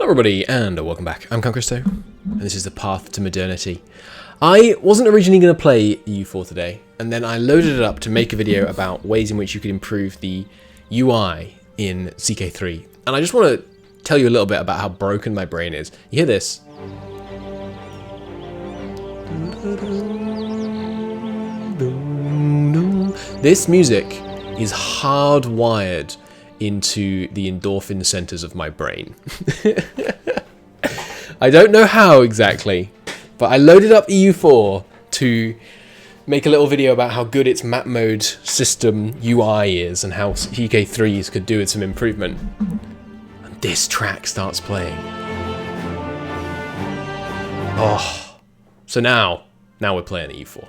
Hello everybody, and welcome back. I'm Christo, and this is the Path to Modernity. I wasn't originally going to play EU4 today, and then I loaded it up to make a video about ways in which you could improve the UI in CK3. And I just want to tell you a little bit about how broken my brain is. You hear this? This music is hardwired into the endorphin centers of my brain. I don't know how exactly, but I loaded up EU4 to make a little video about how good its map mode system UI is and how CK3s could do with some improvement. And this track starts playing. Oh, so now we're playing EU4.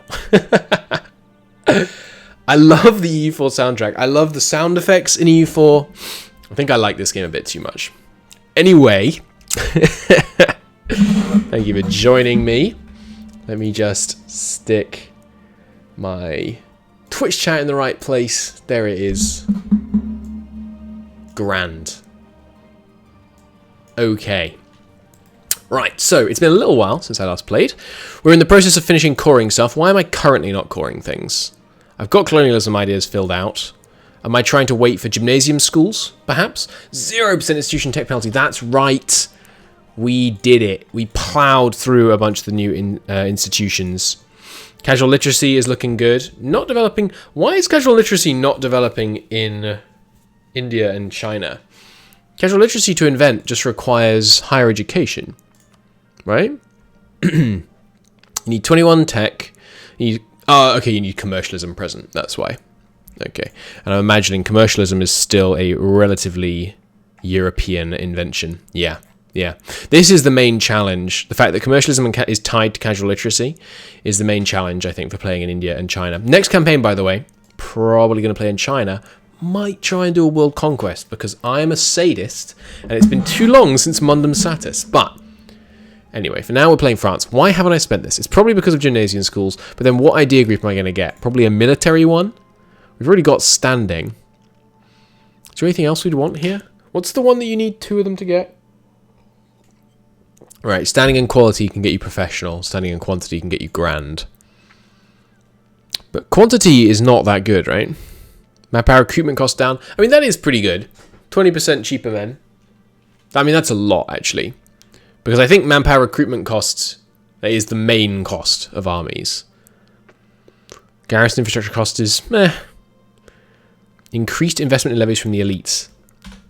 I love the EU4 soundtrack. I love the sound effects in EU4. I think I like this game a bit too much. Anyway, thank you for joining me. Let me just stick my Twitch chat in the right place. There it is. Grand. Okay. Right, so it's been a little while since I last played. We're in the process of finishing coring stuff. Why am I currently not coring things? I've got colonialism ideas filled out. Am I trying to wait for gymnasium schools, perhaps? 0% institution tech penalty. That's right. We did it. We plowed through a bunch of the new institutions. Casual literacy is looking good. Not developing. Why is casual literacy not developing in India and China? Casual literacy to invent just requires higher education, right? You need 21 tech. You need okay, you need commercialism present, that's why. Okay, and I'm imagining commercialism is still a relatively European invention. Yeah. This is the main challenge. The fact that commercialism is tied to casual literacy is the main challenge, I think, for playing in India and China. Next campaign, by the way, probably going to play in China. Might try and do a world conquest, because I am a sadist, and it's been too long since Mundum Satis, but anyway, for now we're playing France. Why haven't I spent this? It's probably because of gymnasium schools, but then what idea group am I going to get? Probably a military one? We've already got standing. Is there anything else we'd want here? What's the one that you need 2 of them to get? Right, standing and quality can get you professional. Standing and quantity can get you grand. But quantity is not that good, right? Manpower recruitment cost down. I mean, that is pretty good. 20% cheaper men. I mean, that's a lot, actually. Because I think manpower recruitment costs is the main cost of armies. Garrison infrastructure cost is meh. Increased investment in levies from the elites.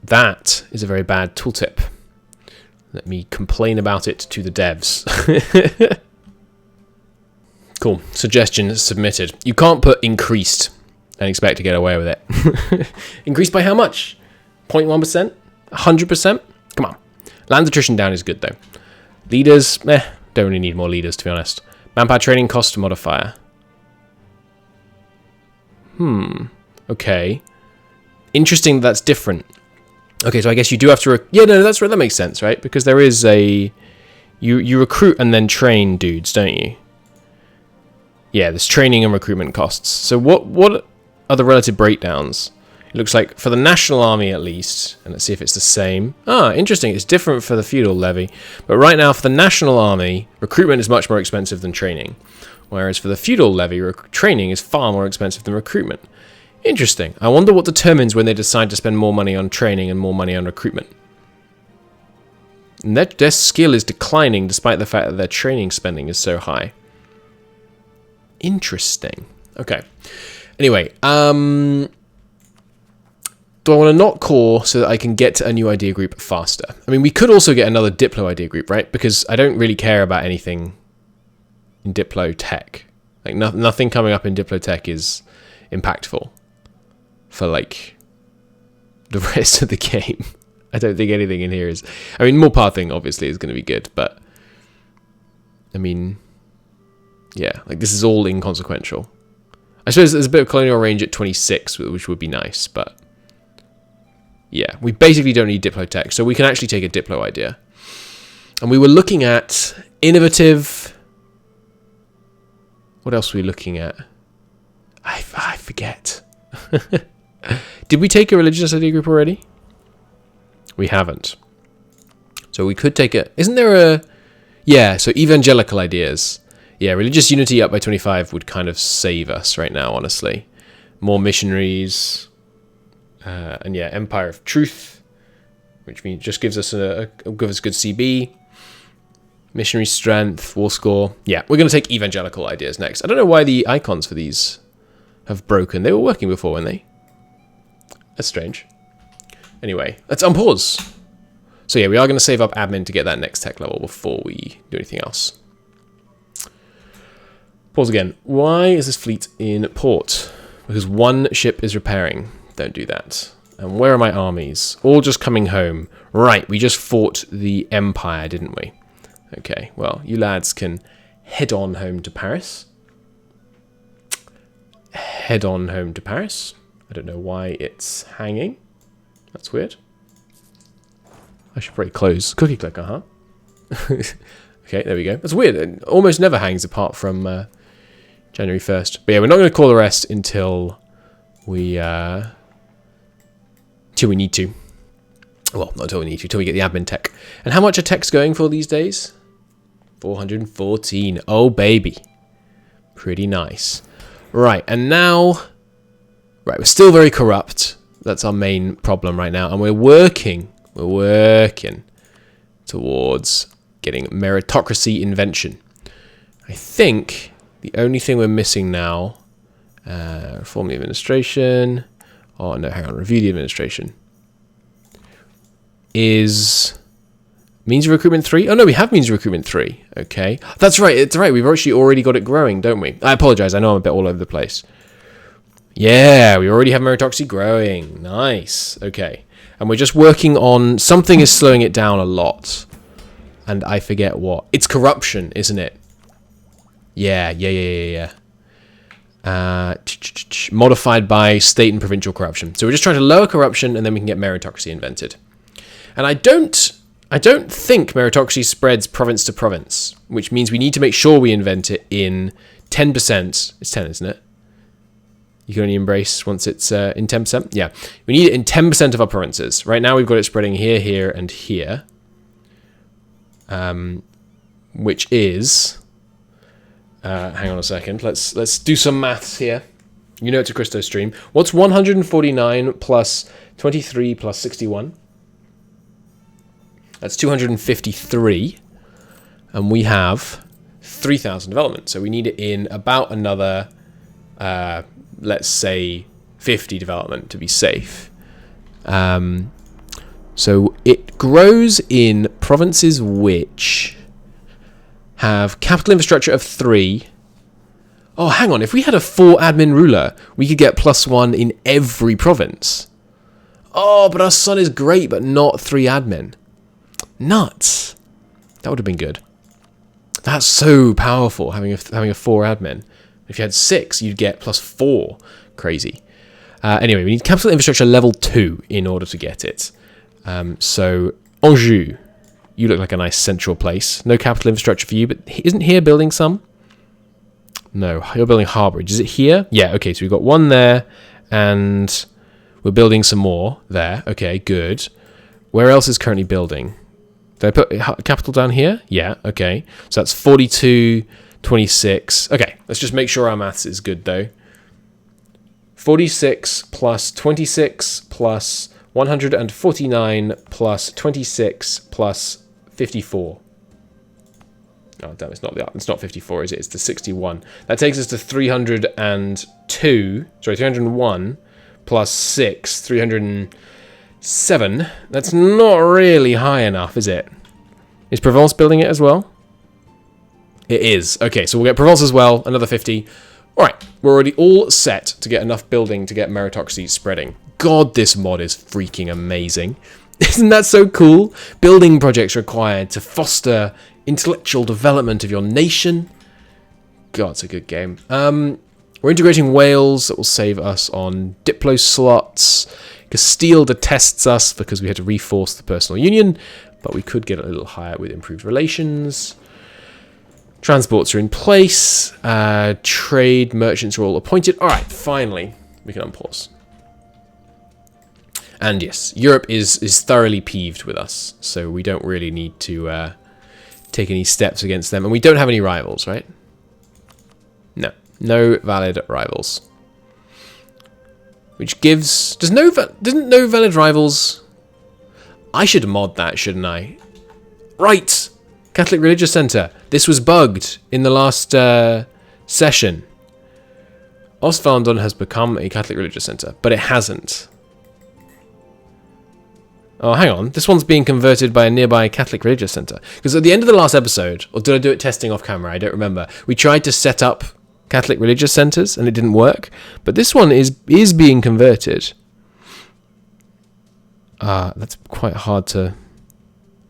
That is a very bad tooltip. Let me complain about it to the devs. Cool. Suggestion submitted. You can't put increased and expect to get away with it. Increased by how much? 0.1%? 100%? Come on. Land attrition down is good, though. Leaders, don't really need more leaders, to be honest. Manpower training cost modifier. Okay. Interesting that's different. Okay, so I guess you do have to... yeah, no, that's right. That makes sense, right? Because there is a... You recruit and then train dudes, don't you? Yeah, there's training and recruitment costs. So what are the relative breakdowns? It looks like for the National Army at least, and let's see if it's the same. Interesting, it's different for the feudal levy. But right now for the National Army, recruitment is much more expensive than training. Whereas for the feudal levy, training is far more expensive than recruitment. Interesting. I wonder what determines when they decide to spend more money on training and more money on recruitment. And their skill is declining despite the fact that their training spending is so high. Interesting. Okay. Anyway, do I want to not core so that I can get to a new idea group faster? I mean, we could also get another Diplo idea group, right? Because I don't really care about anything in Diplo tech. Like, nothing coming up in Diplo tech is impactful for, like, the rest of the game. I don't think anything in here is... I mean, more pathing, obviously, is going to be good, but... I mean... yeah, like, this is all inconsequential. I suppose there's a bit of colonial range at 26, which would be nice, but... yeah, we basically don't need Diplo tech, so we can actually take a Diplo idea. And we were looking at innovative... what else were we looking at? I forget. Did we take a religious idea group already? We haven't. So we could take a... Isn't there a... Yeah, so evangelical ideas. Yeah, religious unity up by 25 would kind of save us right now, honestly. More missionaries. And yeah, Empire of Truth, which means just gives us good CB. Missionary strength, war score. Yeah, we're going to take evangelical ideas next. I don't know why the icons for these have broken. They were working before, weren't they? That's strange. Anyway, let's unpause. So yeah, we are going to save up admin to get that next tech level before we do anything else. Pause again. Why is this fleet in port? Because one ship is repairing. Don't do that. And where are my armies? All just coming home. Right, we just fought the Empire, didn't we? Okay, well, you lads can head on home to Paris. Head on home to Paris. I don't know why it's hanging. That's weird. I should probably close cookie clicker, huh? Okay, there we go. That's weird. It almost never hangs apart from January 1st. But yeah, we're not going to call the rest until we need to. Well, not until we need to, until we get the admin tech. And how much are techs going for these days? 414. Oh, baby. Pretty nice. Right, and now... Right, we're still very corrupt. That's our main problem right now. And we're working towards getting meritocracy invention. I think the only thing we're missing now... reform the administration... Oh, no, hang on. Review the administration. Is means of recruitment 3? Oh, no, we have means of recruitment 3. Okay. That's right. It's right. We've actually already got it growing, don't we? I apologize. I know I'm a bit all over the place. Yeah, we already have meritocracy growing. Nice. Okay. And we're just working on... Something is slowing it down a lot. And I forget what. It's corruption, isn't it? Yeah. Modified by state and provincial corruption. So we're just trying to lower corruption, and then we can get meritocracy invented. And I don't think meritocracy spreads province to province, which means we need to make sure we invent it in 10%. It's 10, isn't it? You can only embrace once it's in 10%. Yeah, we need it in 10% of our provinces. Right now we've got it spreading here, here, and here, which is. Hang on a second. Let's do some maths here. You know it's a Christo stream. What's 149 plus 23 plus 61? That's 253. And we have 3,000 development. So we need it in about another, let's say, 50 development to be safe. So it grows in provinces which... have capital infrastructure of 3. Oh, hang on. If we had a 4 admin ruler, we could get +1 in every province. Oh, but our sun is great, but not 3 admin. Nuts. That would have been good. That's so powerful, having a 4 admin. If you had 6, you'd get +4. Crazy. Anyway, we need capital infrastructure level 2 in order to get it. So, Anjou. You look like a nice central place. No capital infrastructure for you, but isn't here building some? No, you're building Harbourage. Is it here? Yeah, okay, so we've got one there, and we're building some more there. Okay, good. Where else is currently building? Did I put capital down here? Yeah, okay. So that's 42, 26. Okay, let's just make sure our maths is good, though. 46 plus 26 plus 149 plus 26 plus 54. Oh, damn, it's not 54, is it? It's the 61. That takes us to 302. Sorry, 301 plus 6, 307. That's not really high enough, is it? Is Provence building it as well? It is. Okay, so we'll get Provence as well, another 50. All right, we're already all set to get enough building to get meritocracy spreading. God, this mod is freaking amazing. Isn't that so cool? Building projects required to foster intellectual development of your nation. God, it's a good game. We're integrating Wales. That will save us on Diplo slots. Castile detests us because we had to reforce the personal union, but we could get a little higher with improved relations. Transports are in place. Trade merchants are all appointed. All right, finally, we can unpause. And yes, Europe is thoroughly peeved with us, so we don't really need to take any steps against them. And we don't have any rivals, right? No. No valid rivals. Which gives... Doesn't no valid rivals... I should mod that, shouldn't I? Right! Catholic Religious Center. This was bugged in the last session. Ostvalendon has become a Catholic Religious Center, but it hasn't. Oh, hang on. This one's being converted by a nearby Catholic Religious Center. Because at the end of the last episode, or did I do it testing off camera? I don't remember. We tried to set up Catholic Religious Centers, and it didn't work. But this one is being converted. That's quite hard to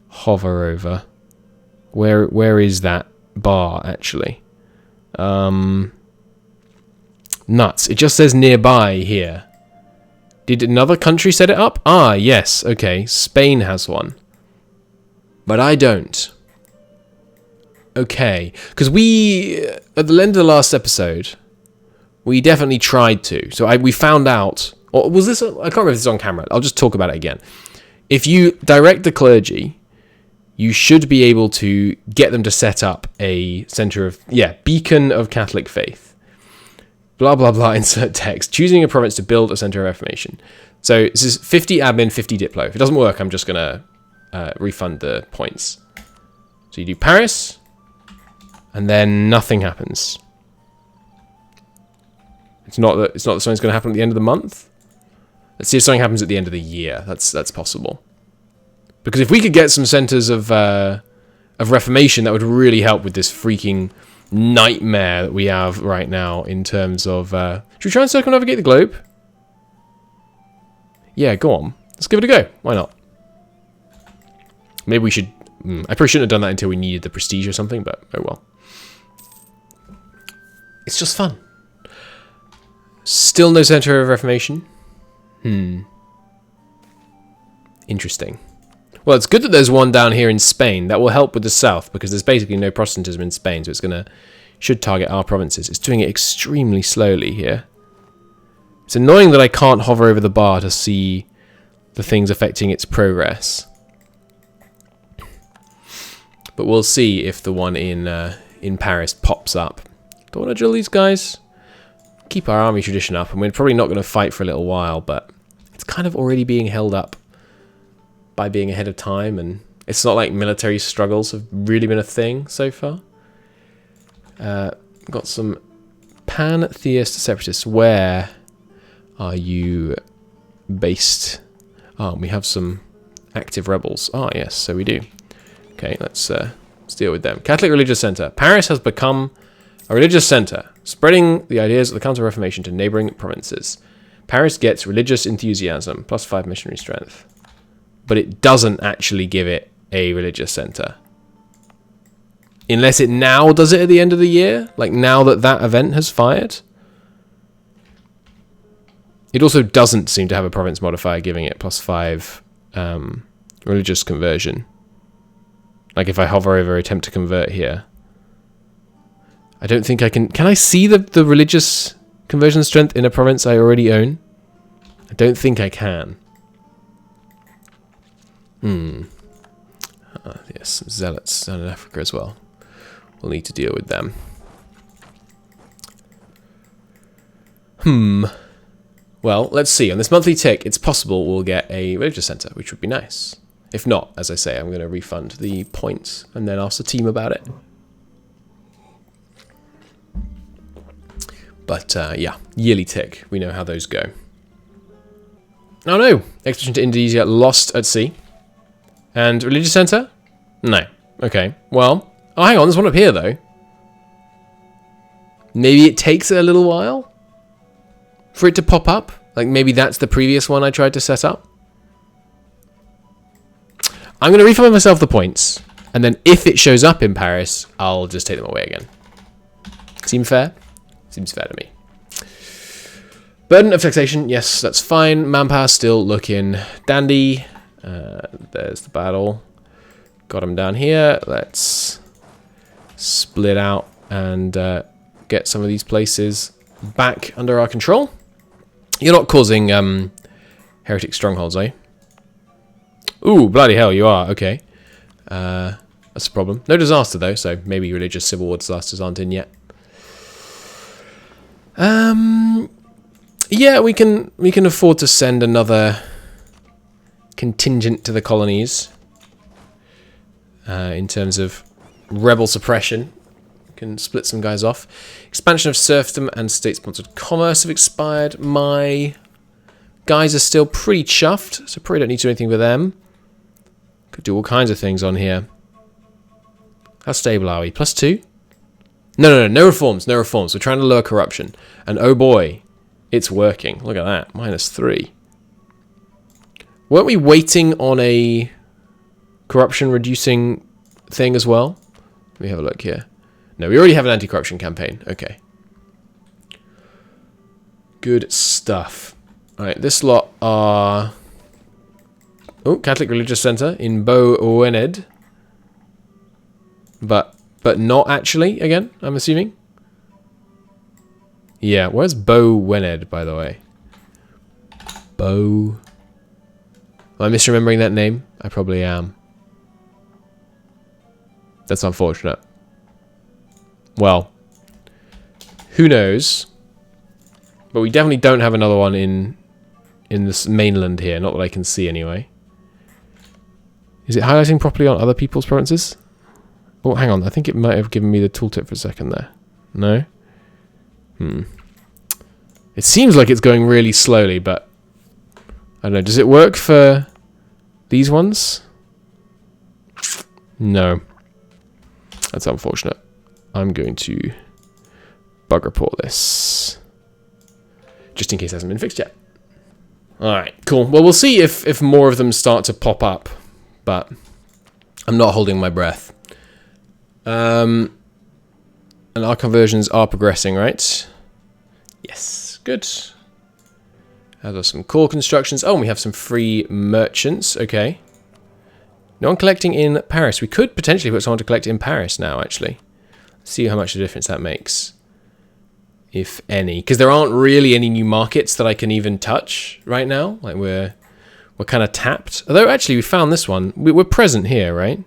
hover over. Where is that bar, actually? Nuts. It just says nearby here. Did another country set it up? Ah, yes. Okay. Spain has one. But I don't. Okay. Because we, at the end of the last episode, we definitely tried to. So we found out, or was this, I can't remember if this is on camera. I'll just talk about it again. If you direct the clergy, you should be able to get them to set up a center of, beacon of Catholic faith. Blah, blah, blah, insert text. Choosing a province to build a center of reformation. So this is 50 admin, 50 diplo. If it doesn't work, I'm just going to refund the points. So you do Paris, and then nothing happens. It's not that something's going to happen at the end of the month. Let's see if something happens at the end of the year. That's possible. Because if we could get some centers of reformation, that would really help with this freaking nightmare that we have right now in terms of... should we try and circumnavigate the globe? Yeah, go on. Let's give it a go. Why not? Maybe we should... I probably shouldn't have done that until we needed the prestige or something, but oh well. It's just fun. Still no center of reformation? Interesting. Well, it's good that there's one down here in Spain. That will help with the south, because there's basically no Protestantism in Spain, so should target our provinces. It's doing it extremely slowly here. It's annoying that I can't hover over the bar to see the things affecting its progress. But we'll see if the one in Paris pops up. Don't want to drill these guys. Keep our army tradition up, and we're probably not going to fight for a little while, but it's kind of already being held up by being ahead of time, and it's not like military struggles have really been a thing so far. Got some pantheist separatists. Where are you based? Oh, we have some active rebels. Ah, yes, so we do. Okay, let's deal with them. Catholic Religious Center. Paris has become a religious center, spreading the ideas of the Counter-Reformation to neighboring provinces. Paris gets religious enthusiasm, +5 missionary strength. But it doesn't actually give it a religious center. Unless it now does it at the end of the year, like now that event has fired. It also doesn't seem to have a province modifier giving it +5 religious conversion. Like if I hover over attempt to convert here. I don't think I can... Can I see the religious conversion strength in a province I already own? I don't think I can. Yes, zealots down in Africa as well. We'll need to deal with them. Well, let's see. On this monthly tick, it's possible we'll get a religious center, which would be nice. If not, as I say, I'm going to refund the points and then ask the team about it. But, yeah, yearly tick. We know how those go. Oh no! Expedition to Indonesia lost at sea. And religious center? No. Okay. Well. Oh, hang on. There's one up here, though. Maybe it takes a little while for it to pop up. Like, maybe that's the previous one I tried to set up. I'm going to refund myself the points. And then if it shows up in Paris, I'll just take them away again. Seem fair? Seems fair to me. Burden of taxation. Yes, that's fine. Manpower still looking dandy. There's the battle. Got him down here. Let's split out and get some of these places back under our control. You're not causing Heretic strongholds, eh? Ooh, bloody hell, you are. Okay. That's a problem. No disaster, though, so maybe religious civil war disasters aren't in yet. Yeah, we can afford to send another contingent to the colonies. In terms of rebel suppression. We can split some guys off. Expansion of serfdom and state-sponsored commerce have expired. My guys are still pretty chuffed, so probably don't need to do anything with them. Could do all kinds of things on here. How stable are we? +2? No reforms, no reforms. We're trying to lower corruption. And oh boy, it's working. Look at that, -3. Weren't we waiting on a corruption reducing thing as well? Let me have a look here. No, we already have an anti-corruption campaign. Okay. Good stuff. Alright, this lot are... Oh, Catholic Religious Center in Bo Wened. But not actually, again, I'm assuming. Yeah, where's Bo Wened, by the way? Bo... Am I misremembering that name? I probably am. That's unfortunate. Well, who knows? But we definitely don't have another one in this mainland here, not that I can see anyway. Is it highlighting properly on other people's provinces? Oh, hang on. I think it might have given me the tooltip for a second there. No? It seems like it's going really slowly, but I don't know. Does it work for these ones? No. That's unfortunate. I'm going to bug report this. Just in case it hasn't been fixed yet. Alright, cool. Well, we'll see if more of them start to pop up. But I'm not holding my breath. And our conversions are progressing, right? Yes, good. Have some core constructions. Oh, and we have some free merchants. Okay. No one collecting in Paris. We could potentially put someone to collect in Paris now, actually. See how much of a difference that makes. If any. Because there aren't really any new markets that I can even touch right now. Like, we're kind of tapped. Although, actually, we found this one. We're present here, right?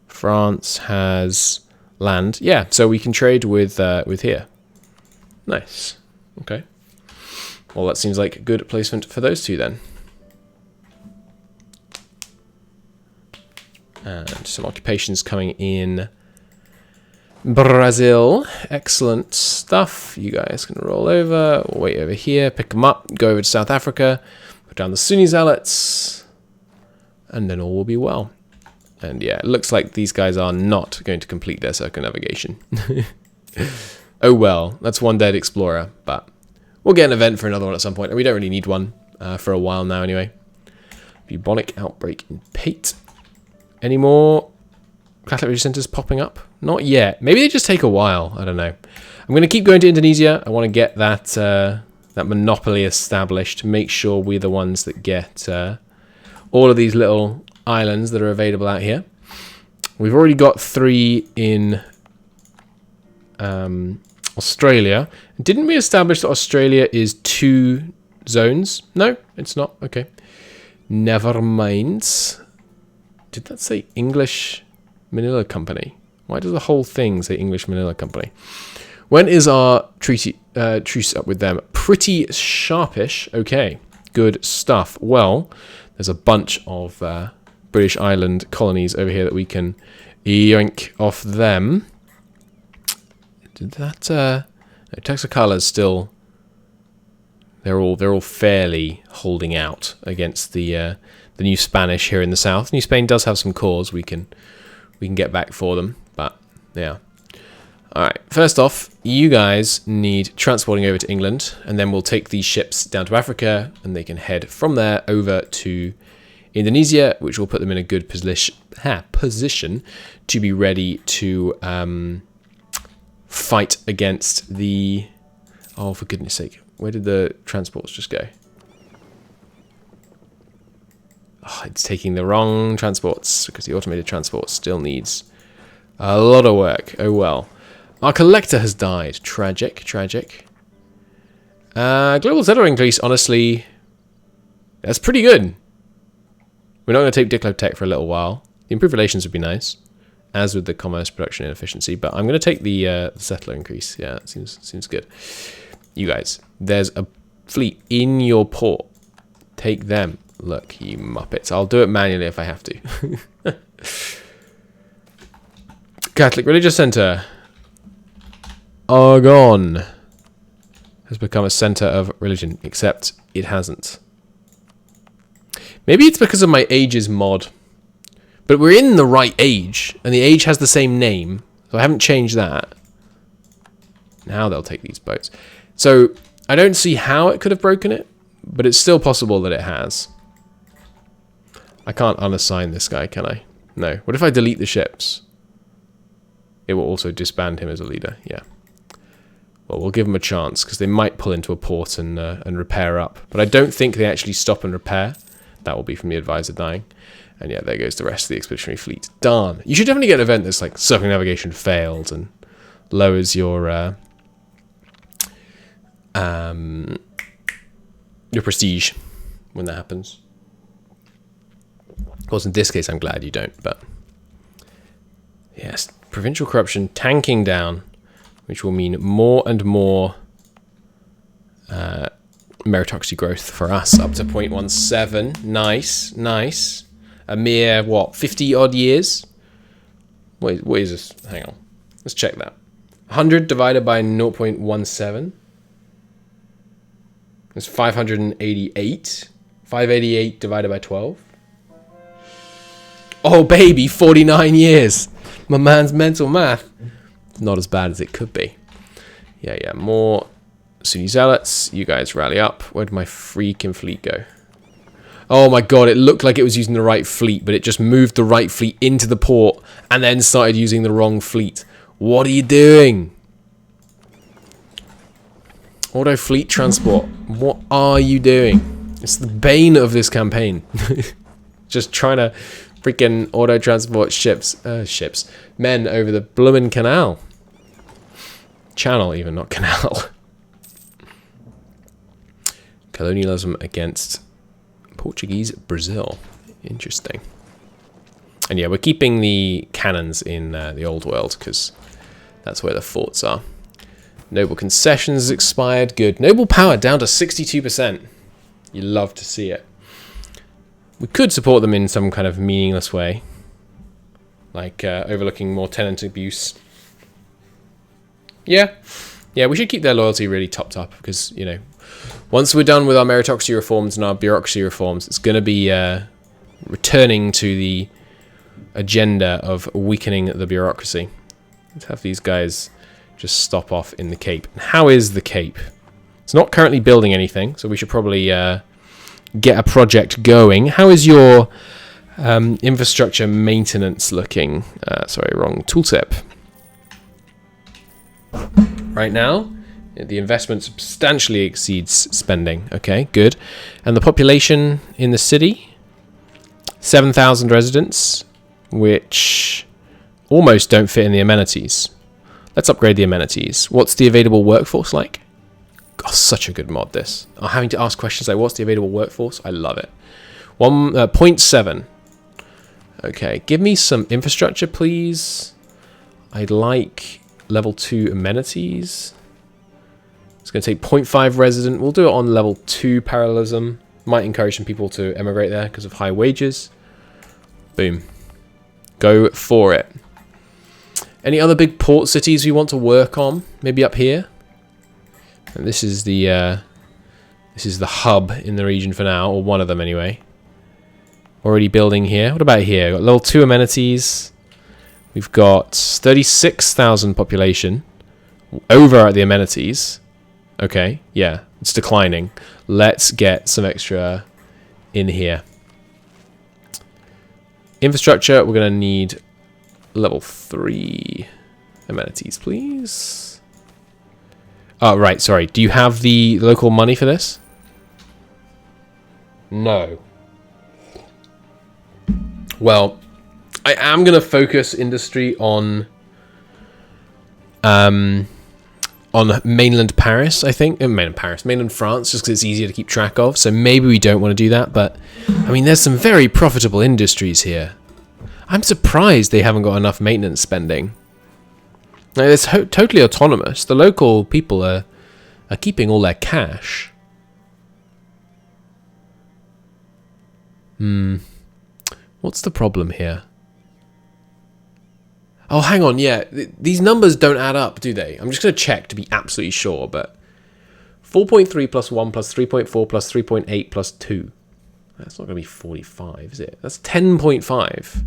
France has land. Yeah, so we can trade with here. Nice. Okay. Well, that seems like a good placement for those two, then. And some occupations coming in Brazil. Excellent stuff. You guys can roll over. We'll wait over here. Pick them up. Go over to South Africa. Put down the Sunni zealots. And then all will be well. And yeah, it looks like these guys are not going to complete their circumnavigation. Oh well. That's one dead explorer. But we'll get an event for another one at some point. And we don't really need one for a while now anyway. Bubonic outbreak in Pate. Any more Catholic Religious Centers popping up? Not yet. Maybe they just take a while. I don't know. I'm going to keep going to Indonesia. I want to get that that monopoly established. Make sure we're the ones that get all of these little islands that are available out here. We've already got 3 in Australia. Didn't we establish that Australia is 2 zones? No, it's not. Okay. Never mind. Did that say English Manila Company? Why does the whole thing say English Manila Company? When is our truce up with them? Pretty sharpish. Okay, good stuff. Well, there's a bunch of British island colonies over here that we can yoink off them. Did that? No, Texacala's still. They're all fairly holding out against the New Spanish here in the south. New Spain does have some cores we can get back for them, but yeah. Alright, first off, you guys need transporting over to England, and then we'll take these ships down to Africa, and they can head from there over to Indonesia, which will put them in a good position to be ready to fight against the... Oh, for goodness sake, where did the transports just go? Oh, it's taking the wrong transports because the automated transport still needs a lot of work. Oh well. Our collector has died. Tragic, tragic. Global settler increase, honestly, That's pretty good. We're not going to take Diclo Tech for a little while. The improved relations would be nice, as with the commerce production inefficiency. But I'm going to take the settler increase. Yeah, that seems good. You guys, there's a fleet in your port. Take them. Look, you muppets. I'll do it manually if I have to. Catholic Religious Center. Argonne has become a center of religion, except it hasn't. Maybe it's because of my age's mod. But we're in the right age, and the age has the same name, so I haven't changed that. Now they'll take these boats. So I don't see how it could have broken it, but it's still possible that it has. I can't unassign this guy, can I? No. What if I delete the ships? It will also disband him as a leader. Yeah. Well, we'll give them a chance, because they might pull into a port and repair up. But I don't think they actually stop and repair. That will be from the advisor dying. And yeah, there goes the rest of the expeditionary fleet. Darn. You should definitely get an event that's like circumnavigation failed and lowers your prestige when that happens. Of course, in this case, I'm glad you don't, but yes, provincial corruption tanking down, which will mean more and more meritocracy growth for us, up to 0.17. Nice, nice. A mere, what, 50 odd years? What is this? Hang on. Let's check that. 100 divided by 0.17. It's 588. 588 divided by 12. Oh, baby, 49 years. My man's mental math. Not as bad as it could be. Yeah, more Sunni zealots. You guys rally up. Where'd my freaking fleet go? Oh my god, it looked like it was using the right fleet, but it just moved the right fleet into the port and then started using the wrong fleet. What are you doing? Auto fleet transport. What are you doing? It's the bane of this campaign. Just trying to freaking auto transport men over the bloomin' canal. Channel even, not canal. Colonialism against Portuguese Brazil. Interesting. And yeah, we're keeping the cannons in the old world because that's where the forts are. Noble concessions expired. Good. Noble power down to 62%. You love to see it. We could support them in some kind of meaningless way, like overlooking more tenant abuse. Yeah, we should keep their loyalty really topped up because, you know, once we're done with our meritocracy reforms and our bureaucracy reforms, it's going to be returning to the agenda of weakening the bureaucracy. Let's have these guys just stop off in the Cape. And how is the Cape? It's not currently building anything, so we should probably get a project going. How is your infrastructure maintenance looking? Sorry, wrong tooltip. Right now, the investment substantially exceeds spending. Okay, good. And the population in the city? 7,000 residents, which almost don't fit in the amenities. Let's upgrade the amenities. What's the available workforce like? Oh, such a good mod, this. I'm having to ask questions like, what's the available workforce? I love it. 0.7. Okay, give me some infrastructure, please. I'd like level 2 amenities. It's going to take 0.5 resident. We'll do it on level 2 parallelism. Might encourage some people to emigrate there because of high wages. Boom. Go for it. Any other big port cities we want to work on? Maybe up here? And this is the hub in the region for now, or one of them anyway. Already building here. What about here? Got level 2 amenities. We've got 36,000 population over at the amenities. Okay, yeah, it's declining. Let's get some extra in here. Infrastructure, we're going to need level 3 amenities, please. Oh, right, sorry. Do you have the local money for this? No. Well, I am going to focus industry on on mainland Paris, I think. Mainland France, just because it's easier to keep track of. So maybe we don't want to do that. But, I mean, there's some very profitable industries here. I'm surprised they haven't got enough maintenance spending. Like, it's totally autonomous. The local people are keeping all their cash. What's the problem here? Oh, hang on, yeah. These numbers don't add up, do they? I'm just going to check to be absolutely sure, but 4.3 plus 1 plus 3.4 plus 3.8 plus 2. That's not going to be 45, is it? That's 10.5.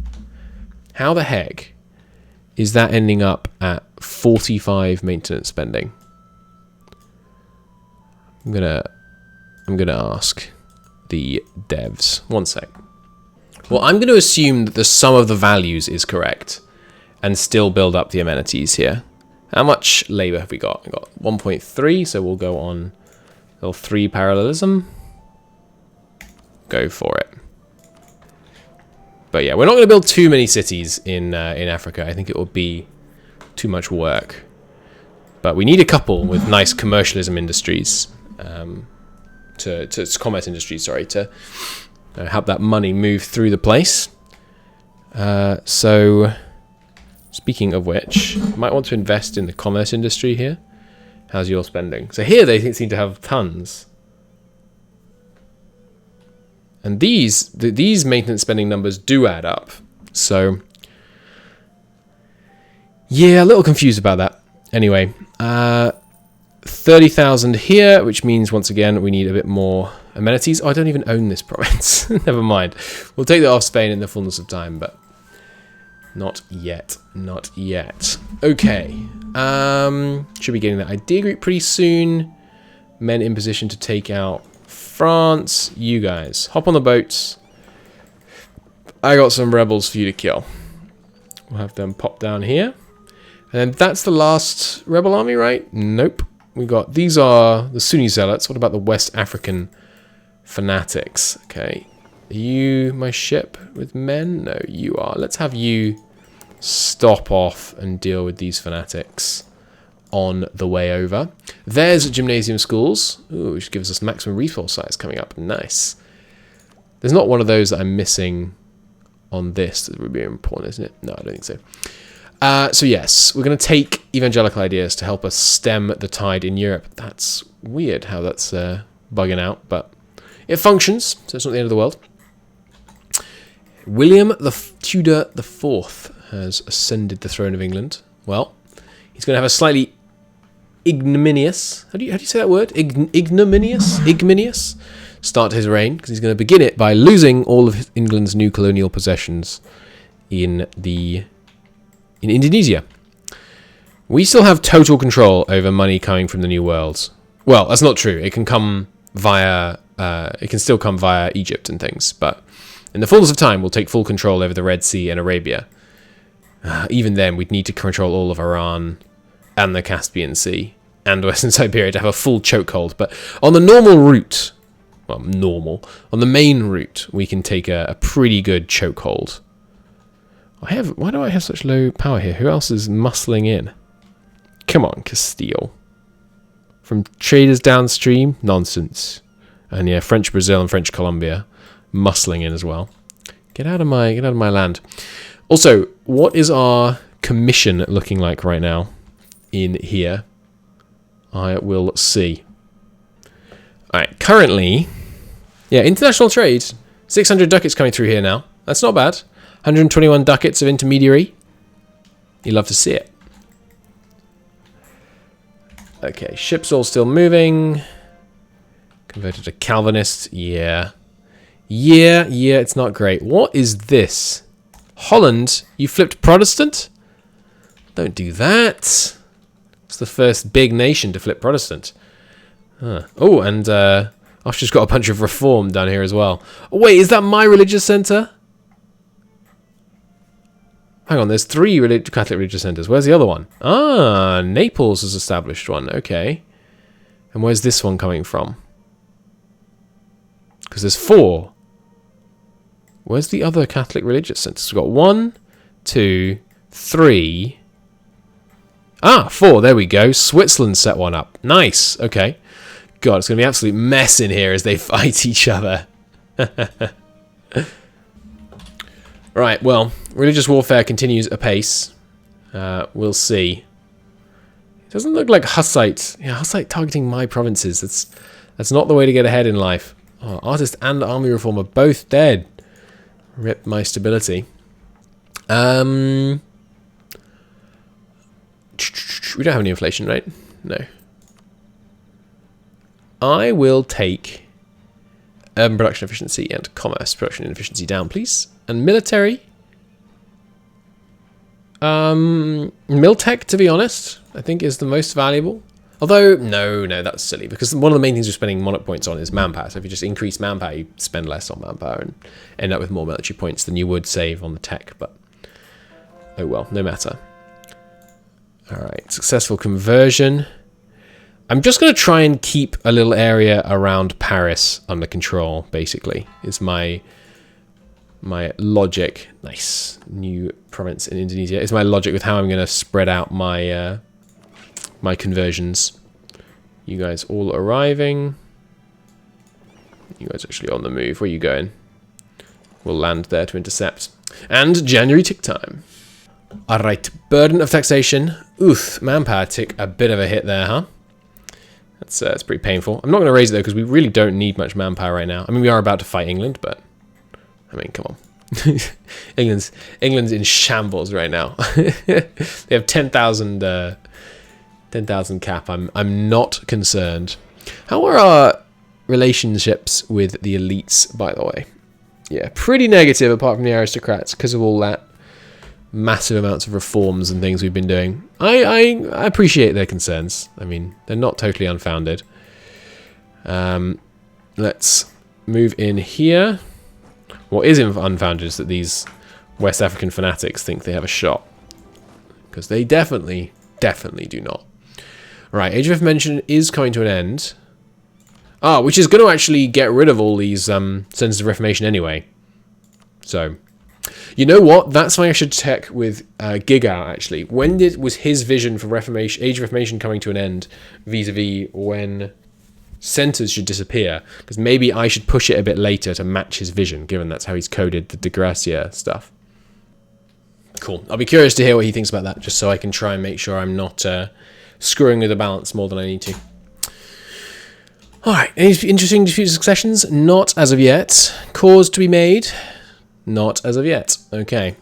How the heck is that ending up at 45 maintenance spending? I'm gonna ask the devs. One sec. Well, I'm going to assume that the sum of the values is correct and still build up the amenities here. How much labor have we got? We've got 1.3, so we'll go on little 3 parallelism. Go for it. But yeah, we're not going to build too many cities in Africa. I think it will be too much work. But we need a couple with nice commercialism industries, to commerce industries, sorry, to help that money move through the place. So, speaking of which, you might want to invest in the commerce industry here. How's your spending? So here they seem to have tons. And these maintenance spending numbers do add up. So, yeah, a little confused about that. Anyway, 30,000 here, which means, once again, we need a bit more amenities. Oh, I don't even own this province. Never mind. We'll take that off Spain in the fullness of time, but not yet. Not yet. Okay. Should be getting that idea group pretty soon. Men in position to take out France. You guys, hop on the boats. I got some rebels for you to kill. We'll have them pop down here. And then that's the last rebel army, right? Nope. We got, these are the Sunni zealots. What about the West African fanatics? Okay. Are you my ship with men? No, you are. Let's have you stop off and deal with these fanatics on the way over. There's gymnasium schools. Ooh, which gives us maximum resource size coming up. Nice. There's not one of those that I'm missing on this that would be important, isn't it? No, I don't think so. So yes, we're going to take evangelical ideas to help us stem the tide in Europe. That's weird how that's bugging out, but it functions, so it's not the end of the world. William the Tudor IV has ascended the throne of England. Well, he's going to have a slightly ignominious, how do you say that word? Ignominious start to his reign, because he's going to begin it by losing all of England's new colonial possessions in Indonesia. We still have total control over money coming from the New World. Well, that's not true. It can come via, it can still come via Egypt and things, but in the fullness of time, we'll take full control over the Red Sea and Arabia. Even then, we'd need to control all of Iran and the Caspian Sea and Western Siberia to have a full chokehold. But on the normal route, well, on the main route, we can take a pretty good chokehold. Why do I have such low power here? Who else is muscling in? Come on, Castile. From traders downstream? Nonsense. And yeah, French Brazil and French Colombia muscling in as well. Get out of my land. Also, what is our commission looking like right now in here? I will see. Alright, currently, yeah, international trade. 600 ducats coming through here now. That's not bad. 121 ducats of intermediary. You love to see it. Okay, ships all still moving. Converted to Calvinist. Yeah, it's not great. What is this? Holland, you flipped Protestant? Don't do that. It's the first big nation to flip Protestant. Oh, and Austria's got a bunch of reform down here as well. Oh, wait, is that my religious centre? Hang on, there's 3 Catholic religious centres. Where's the other one? Ah, Naples has established one. Okay. And where's this one coming from? Because there's 4. Where's the other Catholic religious centres? We've got 1, 2, 3. Ah, 4. There we go. Switzerland set one up. Nice. Okay. God, it's going to be an absolute mess in here as they fight each other. Right, well, religious warfare continues apace. We'll see. It doesn't look like Hussite. Yeah, Hussite targeting my provinces. That's not the way to get ahead in life. Oh, artist and army reformer both dead. Rip my stability. We don't have any inflation, right? No. I will take urban production efficiency and commerce production efficiency down, please. And military. Miltech, to be honest, I think is the most valuable. Although, no, that's silly, because one of the main things you're spending monarch points on is manpower. So if you just increase manpower, you spend less on manpower and end up with more military points than you would save on the tech, but oh well, no matter. Alright, successful conversion. I'm just going to try and keep a little area around Paris under control, basically, is my logic. Nice. New province in Indonesia. Is my logic with how I'm going to spread out my my conversions. You guys all arriving. You guys actually on the move. Where are you going? We'll land there to intercept. And January tick time. Alright, burden of taxation. Oof, manpower took a bit of a hit there, huh? That's pretty painful. I'm not going to raise it though, because we really don't need much manpower right now. I mean, we are about to fight England, but I mean, come on. England's in shambles right now. They have 10,000 cap. I'm not concerned. How are our relationships with the elites, by the way? Yeah, pretty negative apart from the aristocrats because of all that massive amounts of reforms and things we've been doing. I appreciate their concerns. I mean, they're not totally unfounded. Let's move in here. What is unfounded is that these West African fanatics think they have a shot. Because they definitely do not. Right, Age of Reformation is coming to an end. Ah, which is going to actually get rid of all these centers of Reformation anyway. So, you know what? That's something I should check with Gigow, actually. When was his vision for Reformation, Age of Reformation coming to an end vis-a-vis when centers should disappear? Because maybe I should push it a bit later to match his vision, given that's how he's coded the De Gracia stuff. Cool. I'll be curious to hear what he thinks about that, just so I can try and make sure I'm not screwing with the balance more than I need to. Alright, any interesting dispute successions? Not as of yet. Cause to be made? Not as of yet. Okay.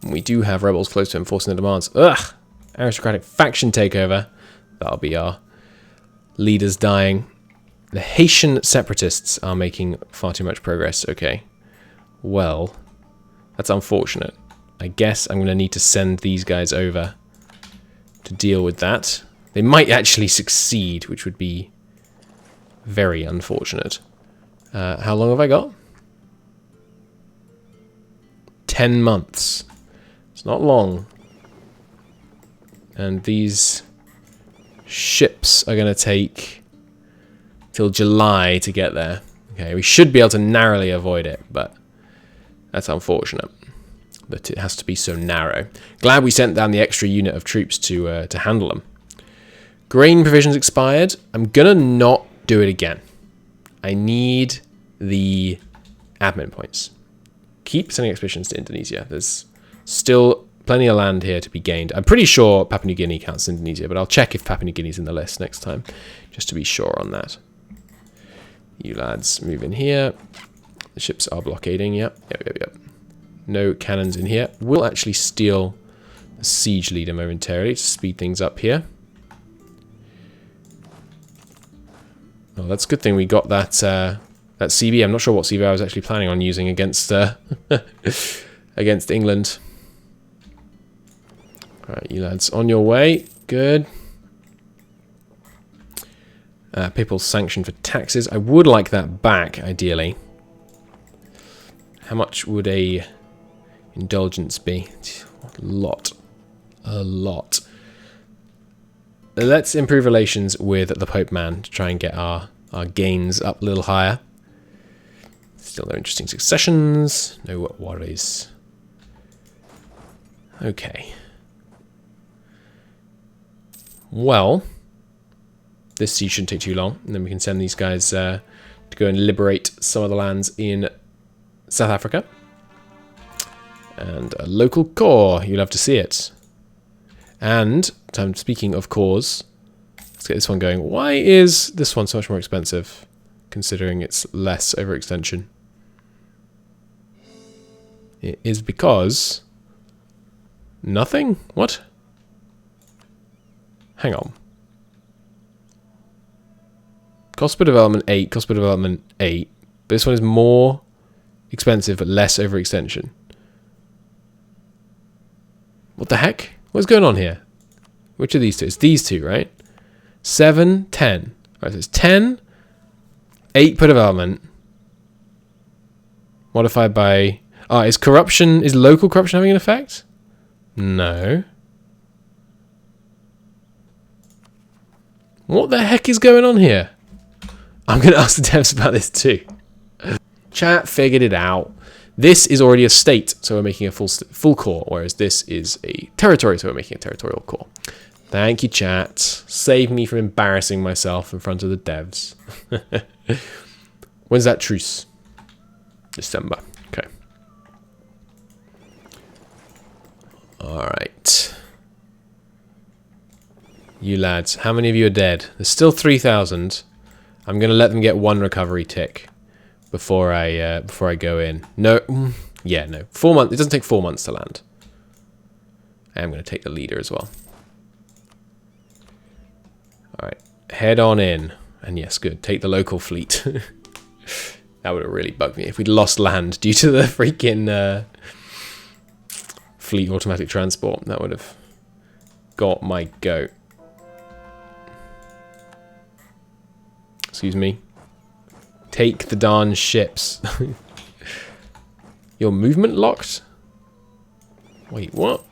We do have rebels close to enforcing their demands. Ugh! Aristocratic faction takeover. That'll be our leaders dying. The Haitian separatists are making far too much progress. Okay. Well, that's unfortunate. I guess I'm going to need to send these guys over to deal with that. They might actually succeed, which would be very unfortunate. How long have I got? 10 months. It's not long. And these ships are going to take till July to get there. Okay, we should be able to narrowly avoid it, but that's unfortunate. But it has to be so narrow. Glad we sent down the extra unit of troops to handle them. Grain provisions expired. I'm gonna not do it again. I need the admin points. Keep sending expeditions to Indonesia. There's still plenty of land here to be gained. I'm pretty sure Papua New Guinea counts Indonesia, but I'll check if Papua New Guinea's in the list next time, just to be sure on that. You lads move in here. The ships are blockading. Yep. No cannons in here. We'll actually steal the siege leader momentarily to speed things up here. Oh, that's a good thing we got that that CB. I'm not sure what CB I was actually planning on using against against England. All right, you lads, on your way. Good. Papal sanction for taxes. I would like that back, ideally. How much would a indulgence be? A lot. A lot. Let's improve relations with the Pope Man to try and get our gains up a little higher. Still no interesting successions. No worries. Okay. Well, this siege shouldn't take too long, and then we can send these guys to go and liberate some of the lands in South Africa. And a local core, you'll have to see it. And, speaking of cores, let's get this one going. Why is this one so much more expensive, considering it's less overextension? It is because... nothing? What? Hang on. Cost per development 8, cost per development 8. But this one is more expensive but less overextension. What the heck? What's going on here? Which are these two? It's these two, right? 7, 10. Right, so it's 10, 8 per development. Modified by... is corruption... is local corruption having an effect? No. What the heck is going on here? I'm going to ask the devs about this too. Chat figured it out. This is already a state, so we're making a full core, whereas this is a territory, so we're making a territorial core. Thank you, chat. Save me from embarrassing myself in front of the devs. When's that truce? December. Okay. Alright. You lads, how many of you are dead? There's still 3,000. I'm going to let them get one recovery tick before I go in. No, yeah, no. 4 months. It doesn't take 4 months to land. I am going to take the leader as well. All right, head on in. And yes, good. Take the local fleet. That would have really bugged me if we'd lost land due to the freaking fleet automatic transport. That would have got my goat. Excuse me. Take the darn ships. Your movement locked? Wait, what?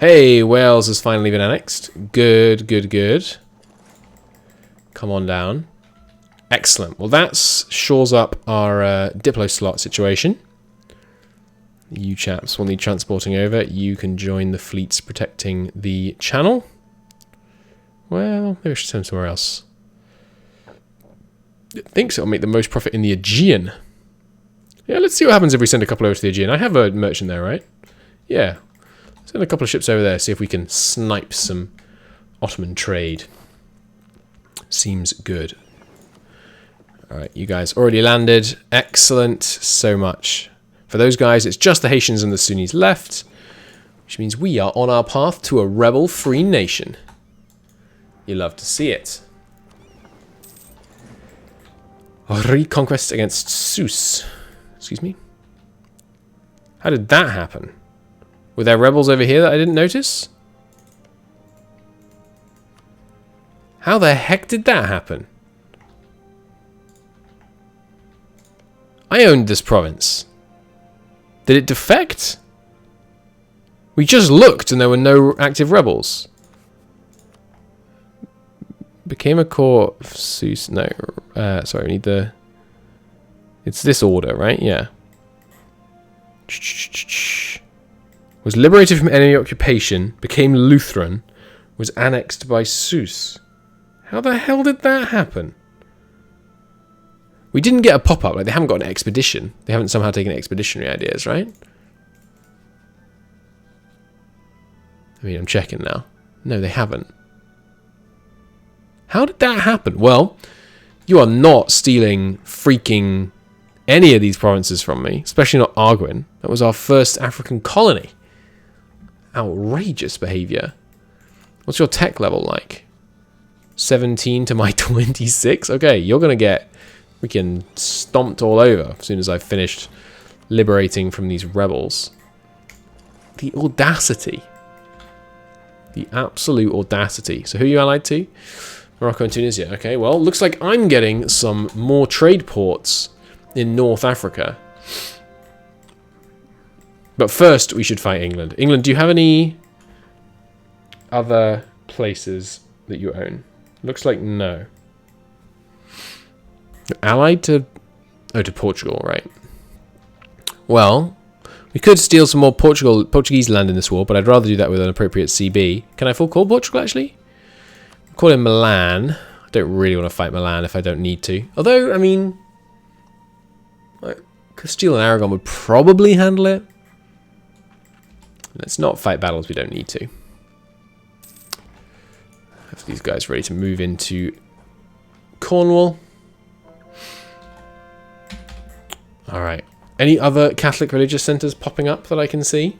Hey, Wales has finally been annexed. Good, good, good. Come on down. Excellent. Well, that shores up our Diplo slot situation. You chaps will need transporting over. You can join the fleets protecting the channel. Well, maybe I should send them somewhere else. It thinks it'll make the most profit in the Aegean. Yeah, let's see what happens if we send a couple over to the Aegean. I have a merchant there, right? Yeah. Send a couple of ships over there, see if we can snipe some Ottoman trade. Seems good. Alright, you guys already landed. Excellent. So much. For those guys, it's just the Haitians and the Sunnis left, which means we are on our path to a rebel-free nation. You love to see it. Reconquest against Sus. Excuse me? How did that happen? Were there rebels over here that I didn't notice? How the heck did that happen? I owned this province. Did it defect? We just looked and there were no active rebels. Became a core of Sus. No, sorry, we need the... It's this order, right? Yeah. Was liberated from enemy occupation, became Lutheran, was annexed by Sus. How the hell did that happen? We didn't get a pop-up, like they haven't got an expedition. They haven't somehow taken expeditionary ideas, right? I mean, I'm checking now. No, they haven't. How did that happen? Well, you are not stealing freaking any of these provinces from me, especially not Arguin. That was our first African colony. Outrageous behavior. What's your tech level like? 17 to my 26? Okay, you're going to get freaking stomped all over as soon as I've finished liberating from these rebels. The audacity. The absolute audacity. So who are you allied to? Morocco and Tunisia. Okay, well, looks like I'm getting some more trade ports in North Africa. But first, we should fight England. England, do you have any other places that you own? Looks like no. Allied to... Oh, to Portugal, right. Well, we could steal some more Portuguese land in this war, but I'd rather do that with an appropriate CB. Can I full call Portugal, actually? Call him Milan. I don't really want to fight Milan if I don't need to. Although, I mean, like, Castile and Aragon would probably handle it. Let's not fight battles we don't need to. Have these guys ready to move into Cornwall. Alright. Any other Catholic religious centres popping up that I can see?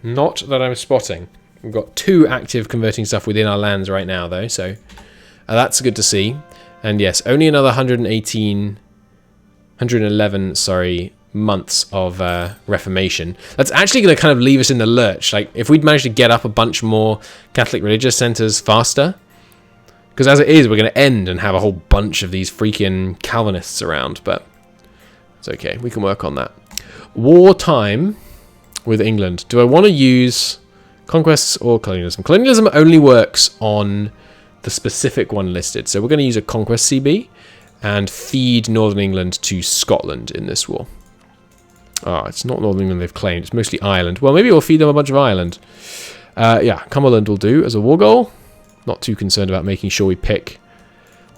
Not that I'm spotting. We've got 2 active converting stuff within our lands right now, though, so that's good to see. And yes, only another 111, sorry, months of reformation. That's actually going to kind of leave us in the lurch. Like, if we'd managed to get up a bunch more Catholic religious centres faster, because as it is, we're going to end and have a whole bunch of these freaking Calvinists around, but it's okay. We can work on that. Wartime with England. Do I want to use conquests or colonialism? Colonialism only works on the specific one listed. So we're going to use a conquest CB and feed Northern England to Scotland in this war. Oh, it's not Northern England they've claimed. It's mostly Ireland. Well, maybe we'll feed them a bunch of Ireland. Yeah, Cumberland will do as a war goal. Not too concerned about making sure we pick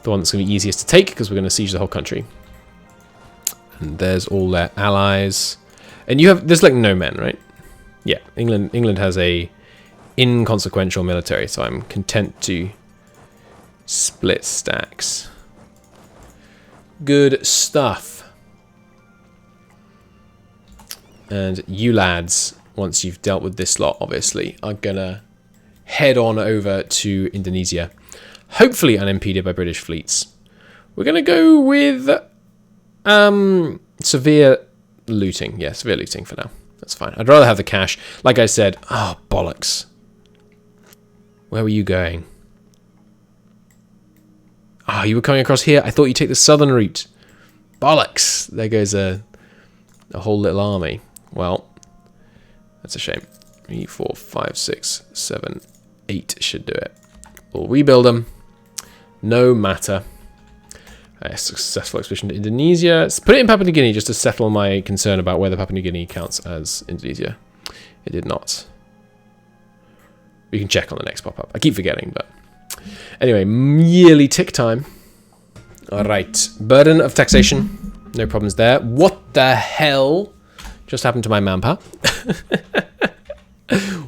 the one that's going to be easiest to take because we're going to siege the whole country. And there's all their allies. And you have, there's like no men, right? Yeah, England has a inconsequential military, so I'm content to split stacks. Good stuff. And you lads, once you've dealt with this lot, obviously, are gonna head on over to Indonesia, hopefully unimpeded by British fleets. We're gonna go with severe looting. Yeah, severe looting for now. That's fine. I'd rather have the cash. Like I said, oh, bollocks. Where were you going? Ah, oh, you were coming across here. I thought you'd take the southern route. Bollocks. There goes a whole little army. Well, that's a shame. 3, 4, 5, 6, 7, 8 should do it. We'll rebuild them. No matter. A successful expedition to Indonesia. Put it in Papua New Guinea just to settle my concern about whether Papua New Guinea counts as Indonesia. It did not. We can check on the next pop-up. I keep forgetting, but... Anyway, yearly tick time. Alright. Burden of taxation. No problems there. What the hell just happened to my manpower?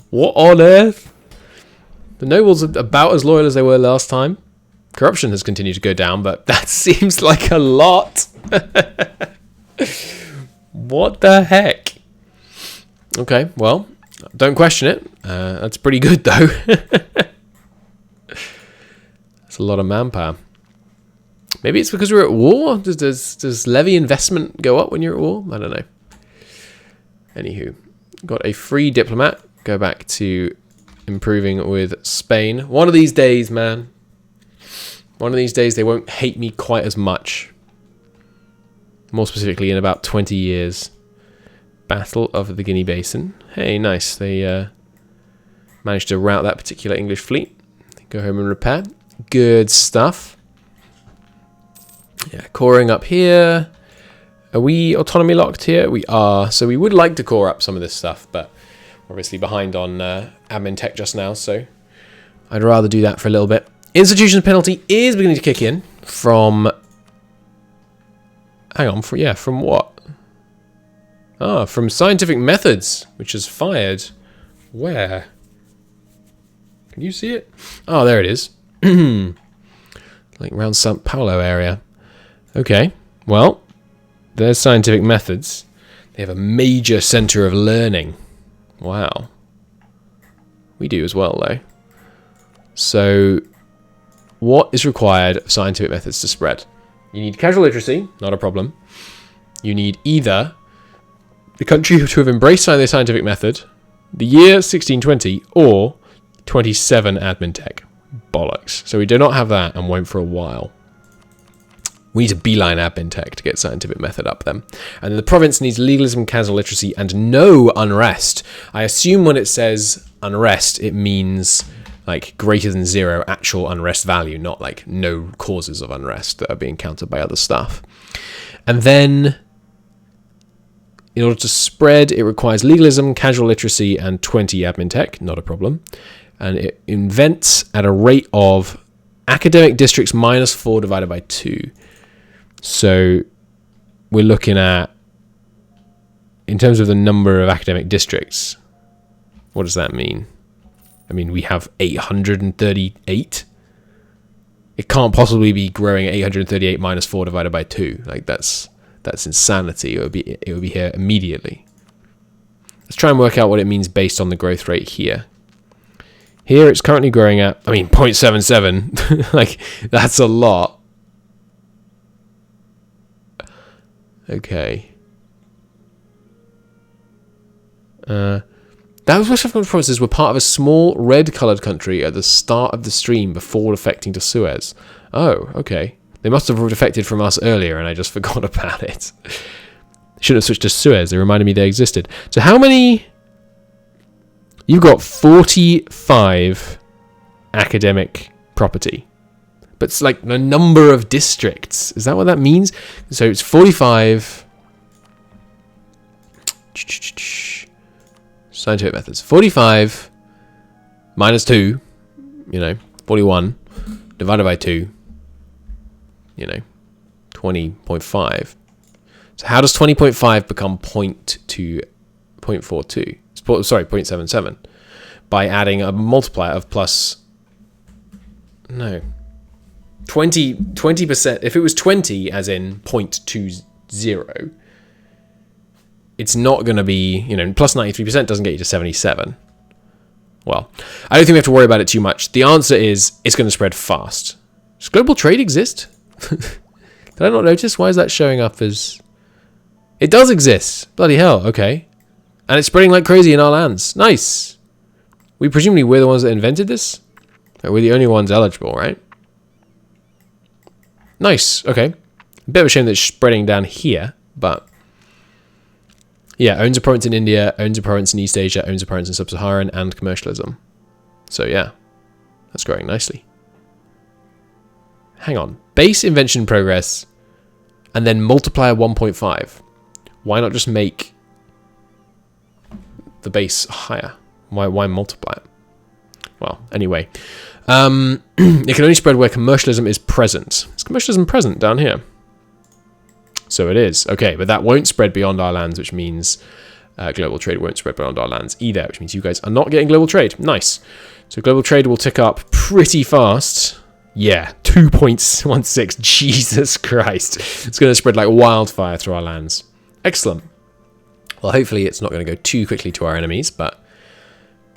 What on earth? The nobles are about as loyal as they were last time. Corruption has continued to go down, but that seems like a lot. What the heck? Okay, well, don't question it. That's pretty good, though. That's a lot of manpower. Maybe it's because we're at war? Does levy investment go up when you're at war? I don't know. Anywho, got a free diplomat. Go back to improving with Spain. One of these days, man. One of these days they won't hate me quite as much. More specifically in about 20 years. Battle of the Guinea Basin. Hey, nice. They managed to rout that particular English fleet. Go home and repair. Good stuff. Yeah, coring up here. Are we autonomy locked here? We are. So we would like to core up some of this stuff, but obviously behind on admin tech just now, so I'd rather do that for a little bit. Institution penalty is beginning to kick in from... Hang on, from what? Ah, from scientific methods, which is fired. Where? Can you see it? Oh, there it is. Like around Sao Paulo area. Okay, well, there's scientific methods. They have a major center of learning. Wow. We do as well, though. So... what is required of scientific methods to spread? You need casual literacy, not a problem. You need either the country to have embraced the scientific method, the year 1620, or 27 admin tech. Bollocks. So we do not have that and won't for a while. We need to beeline admin tech to get scientific method up then. And the province needs legalism, casual literacy, and no unrest. I assume when it says unrest, it means... like greater than 0 actual unrest value, not like no causes of unrest that are being countered by other stuff. And then, in order to spread, it requires legalism, casual literacy, and 20 admin tech, not a problem. And it invents at a rate of academic districts minus 4 divided by 2. So we're looking at, in terms of the number of academic districts, what does that mean? I mean, we have 838. It can't possibly be growing at 838 minus 4 divided by 2. Like, that's insanity. It would be here immediately. Let's try and work out what it means based on the growth rate here. Here it's currently growing at, 0.77. Like, that's a lot. Okay. Those West African provinces were part of a small red-coloured country at the start of the stream before defecting to Suez. Oh, okay. They must have defected from us earlier and I just forgot about it. Should have switched to Suez. They reminded me they existed. So how many... You've got 45 academic property. But it's like the number of districts. Is that what that means? So it's 45... Scientific methods. 45 minus 2, 41, divided by 2, 20.5. So how does 20.5 become 0.42? Sorry, 0.77. By adding a multiplier of plus... No. 20%. If it was 20, as in 0.20... It's not going to be, plus 93% doesn't get you to 77. Well, I don't think we have to worry about it too much. The answer is it's going to spread fast. Does global trade exist? Did I not notice? Why is that showing up as... It does exist. Bloody hell. Okay. And it's spreading like crazy in our lands. Nice. Presumably we're the ones that invented this? We're the only ones eligible, right? Nice. Okay. A bit of a shame that it's spreading down here, but... Yeah, owns a province in India, owns a province in East Asia, owns a province in Sub-Saharan, and commercialism. So yeah, that's growing nicely. Hang on. Base invention progress, and then multiplier 1.5. Why not just make the base higher? Why multiply it? Well, anyway. It can only spread where commercialism is present. Is commercialism present down here? So it is. Okay, but that won't spread beyond our lands, which means global trade won't spread beyond our lands either, which means you guys are not getting global trade. Nice. So global trade will tick up pretty fast. Yeah, 2.16. Jesus Christ. It's going to spread like wildfire through our lands. Excellent. Well, hopefully it's not going to go too quickly to our enemies, but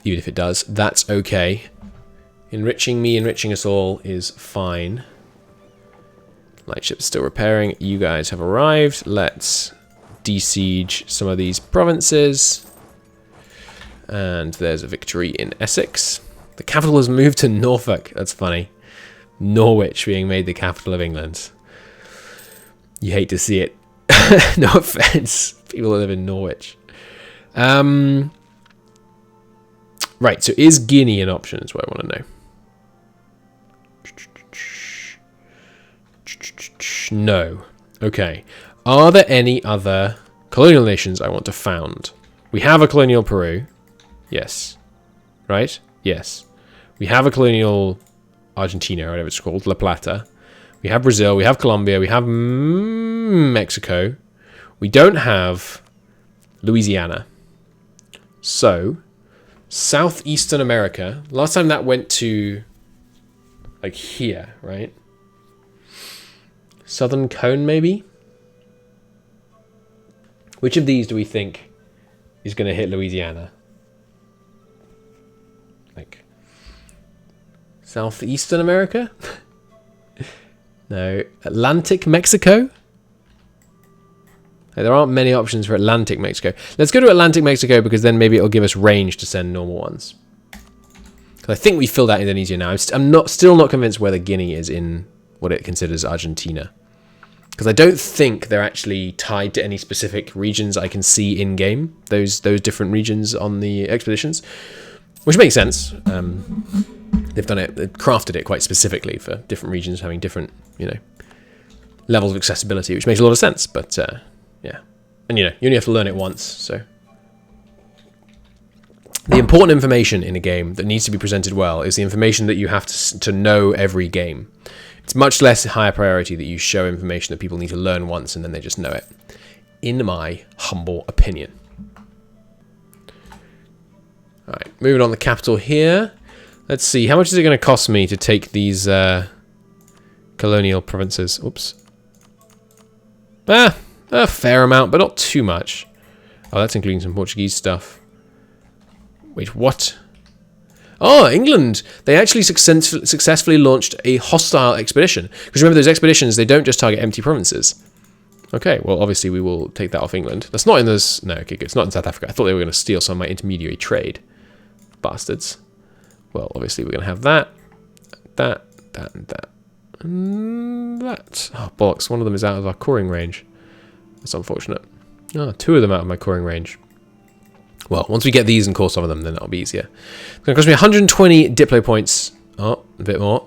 even if it does, that's okay. Enriching us all is fine. Lightship's still repairing. You guys have arrived. Let's de-siege some of these provinces. And there's a victory in Essex. The capital has moved to Norfolk. That's funny. Norwich being made the capital of England. You hate to see it. No offense. People that live in Norwich. Right, so is Guinea an option is what I want to know. No. Okay. Are there any other colonial nations I want to found? We have a colonial Peru. Yes. Right? Yes. We have a colonial Argentina, or whatever it's called, La Plata. We have Brazil. We have Colombia. We have Mexico. We don't have Louisiana. So, Southeastern America. Last time that went to, like, here, right? Southern Cone, maybe? Which of these do we think is going to hit Louisiana? Like, Southeastern America? No. Atlantic Mexico? There aren't many options for Atlantic Mexico. Let's go to Atlantic Mexico because then maybe it'll give us range to send normal ones. Because I think we filled out Indonesia now. I'm still not convinced whether Guinea is in what it considers Argentina. Because I don't think they're actually tied to any specific regions I can see in-game. Those different regions on the expeditions. Which makes sense. They've crafted it quite specifically for different regions having different, levels of accessibility, which makes a lot of sense. But, yeah. And, you only have to learn it once, so. The important information in a game that needs to be presented well is the information that you have to know every game. It's much less higher priority that you show information that people need to learn once and then they just know it, in my humble opinion. Alright, moving on the capital here. Let's see, how much is it going to cost me to take these colonial provinces? Oops. A fair amount, but not too much. Oh, that's including some Portuguese stuff. Wait, what? Oh, England! They actually successfully launched a hostile expedition. Because remember, those expeditions, they don't just target empty provinces. Okay, well, obviously we will take that off England. That's not in this... No, okay, good. It's not in South Africa. I thought they were going to steal some of my intermediary trade. Bastards. Well, obviously we're going to have that, and that. And that. Oh, bollocks. One of them is out of our coring range. That's unfortunate. Oh, 2 of them out of my coring range. Well, once we get these and core some of them, then that'll be easier. It's going to cost me 120 Diplo points. Oh, a bit more.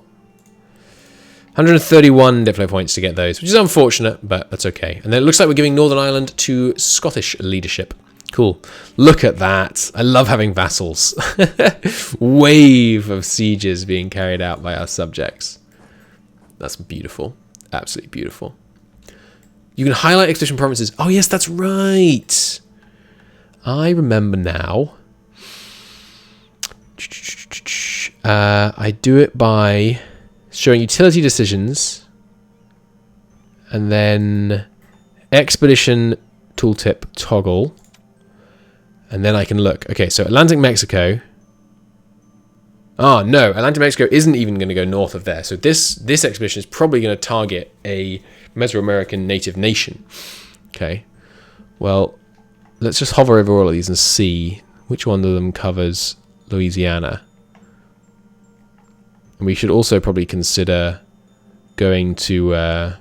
131 Diplo points to get those, which is unfortunate, but that's okay. And then it looks like we're giving Northern Ireland to Scottish leadership. Cool. Look at that. I love having vassals. Wave of sieges being carried out by our subjects. That's beautiful. Absolutely beautiful. You can highlight expedition provinces. Oh, yes, that's right. I remember now. I do it by showing utility decisions and then expedition tooltip toggle. And then I can look. Okay, so Atlantic Mexico. Oh, no. Atlantic Mexico isn't even going to go north of there. So this expedition is probably going to target a Mesoamerican native nation. Okay. Well, let's just hover over all of these and see which one of them covers Louisiana. And we should also probably consider going to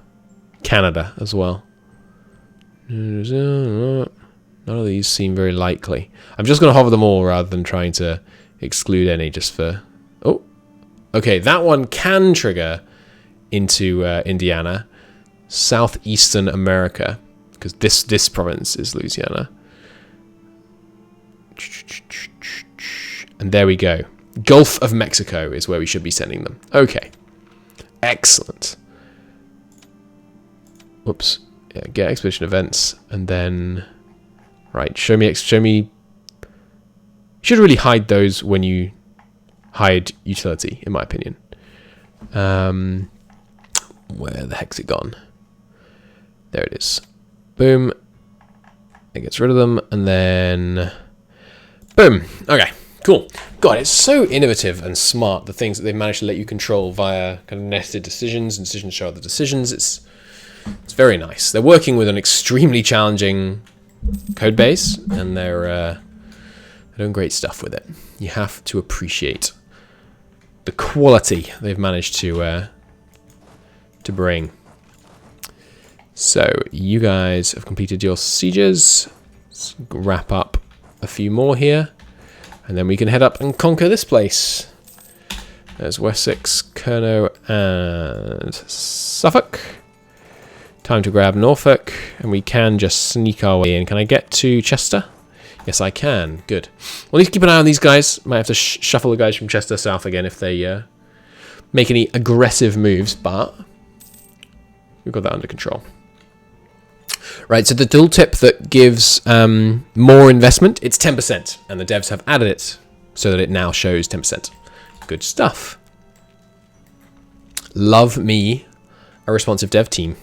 Canada as well. None of these seem very likely. I'm just going to hover them all rather than trying to exclude any just for... Oh, okay, that one can trigger into Indiana, southeastern America, because this province is Louisiana. And there we go. Gulf of Mexico is where we should be sending them. Okay, excellent. Whoops. Yeah, get expedition events, and then... Right, show me... You should really hide those when you hide utility, in my opinion. Where the heck's it gone? There it is. Boom. It gets rid of them, and then... Boom. Okay, cool. God, it's so innovative and smart, the things that they've managed to let you control via kind of nested decisions and decisions show other decisions. It's very nice. They're working with an extremely challenging code base, and they're doing great stuff with it. You have to appreciate the quality they've managed to bring. So you guys have completed your sieges. Let's wrap up a few more here, and then we can head up and conquer this place. There's Wessex, Kernow, and Suffolk. Time to grab Norfolk, and we can just sneak our way in. Can I get to Chester? Yes, I can. Good. We'll need to keep an eye on these guys. Might have to shuffle the guys from Chester south again if they make any aggressive moves, but we've got that under control. Right, so the tooltip that gives more investment, it's 10%, and the devs have added it so that it now shows 10%. Good stuff. Love me a responsive dev team.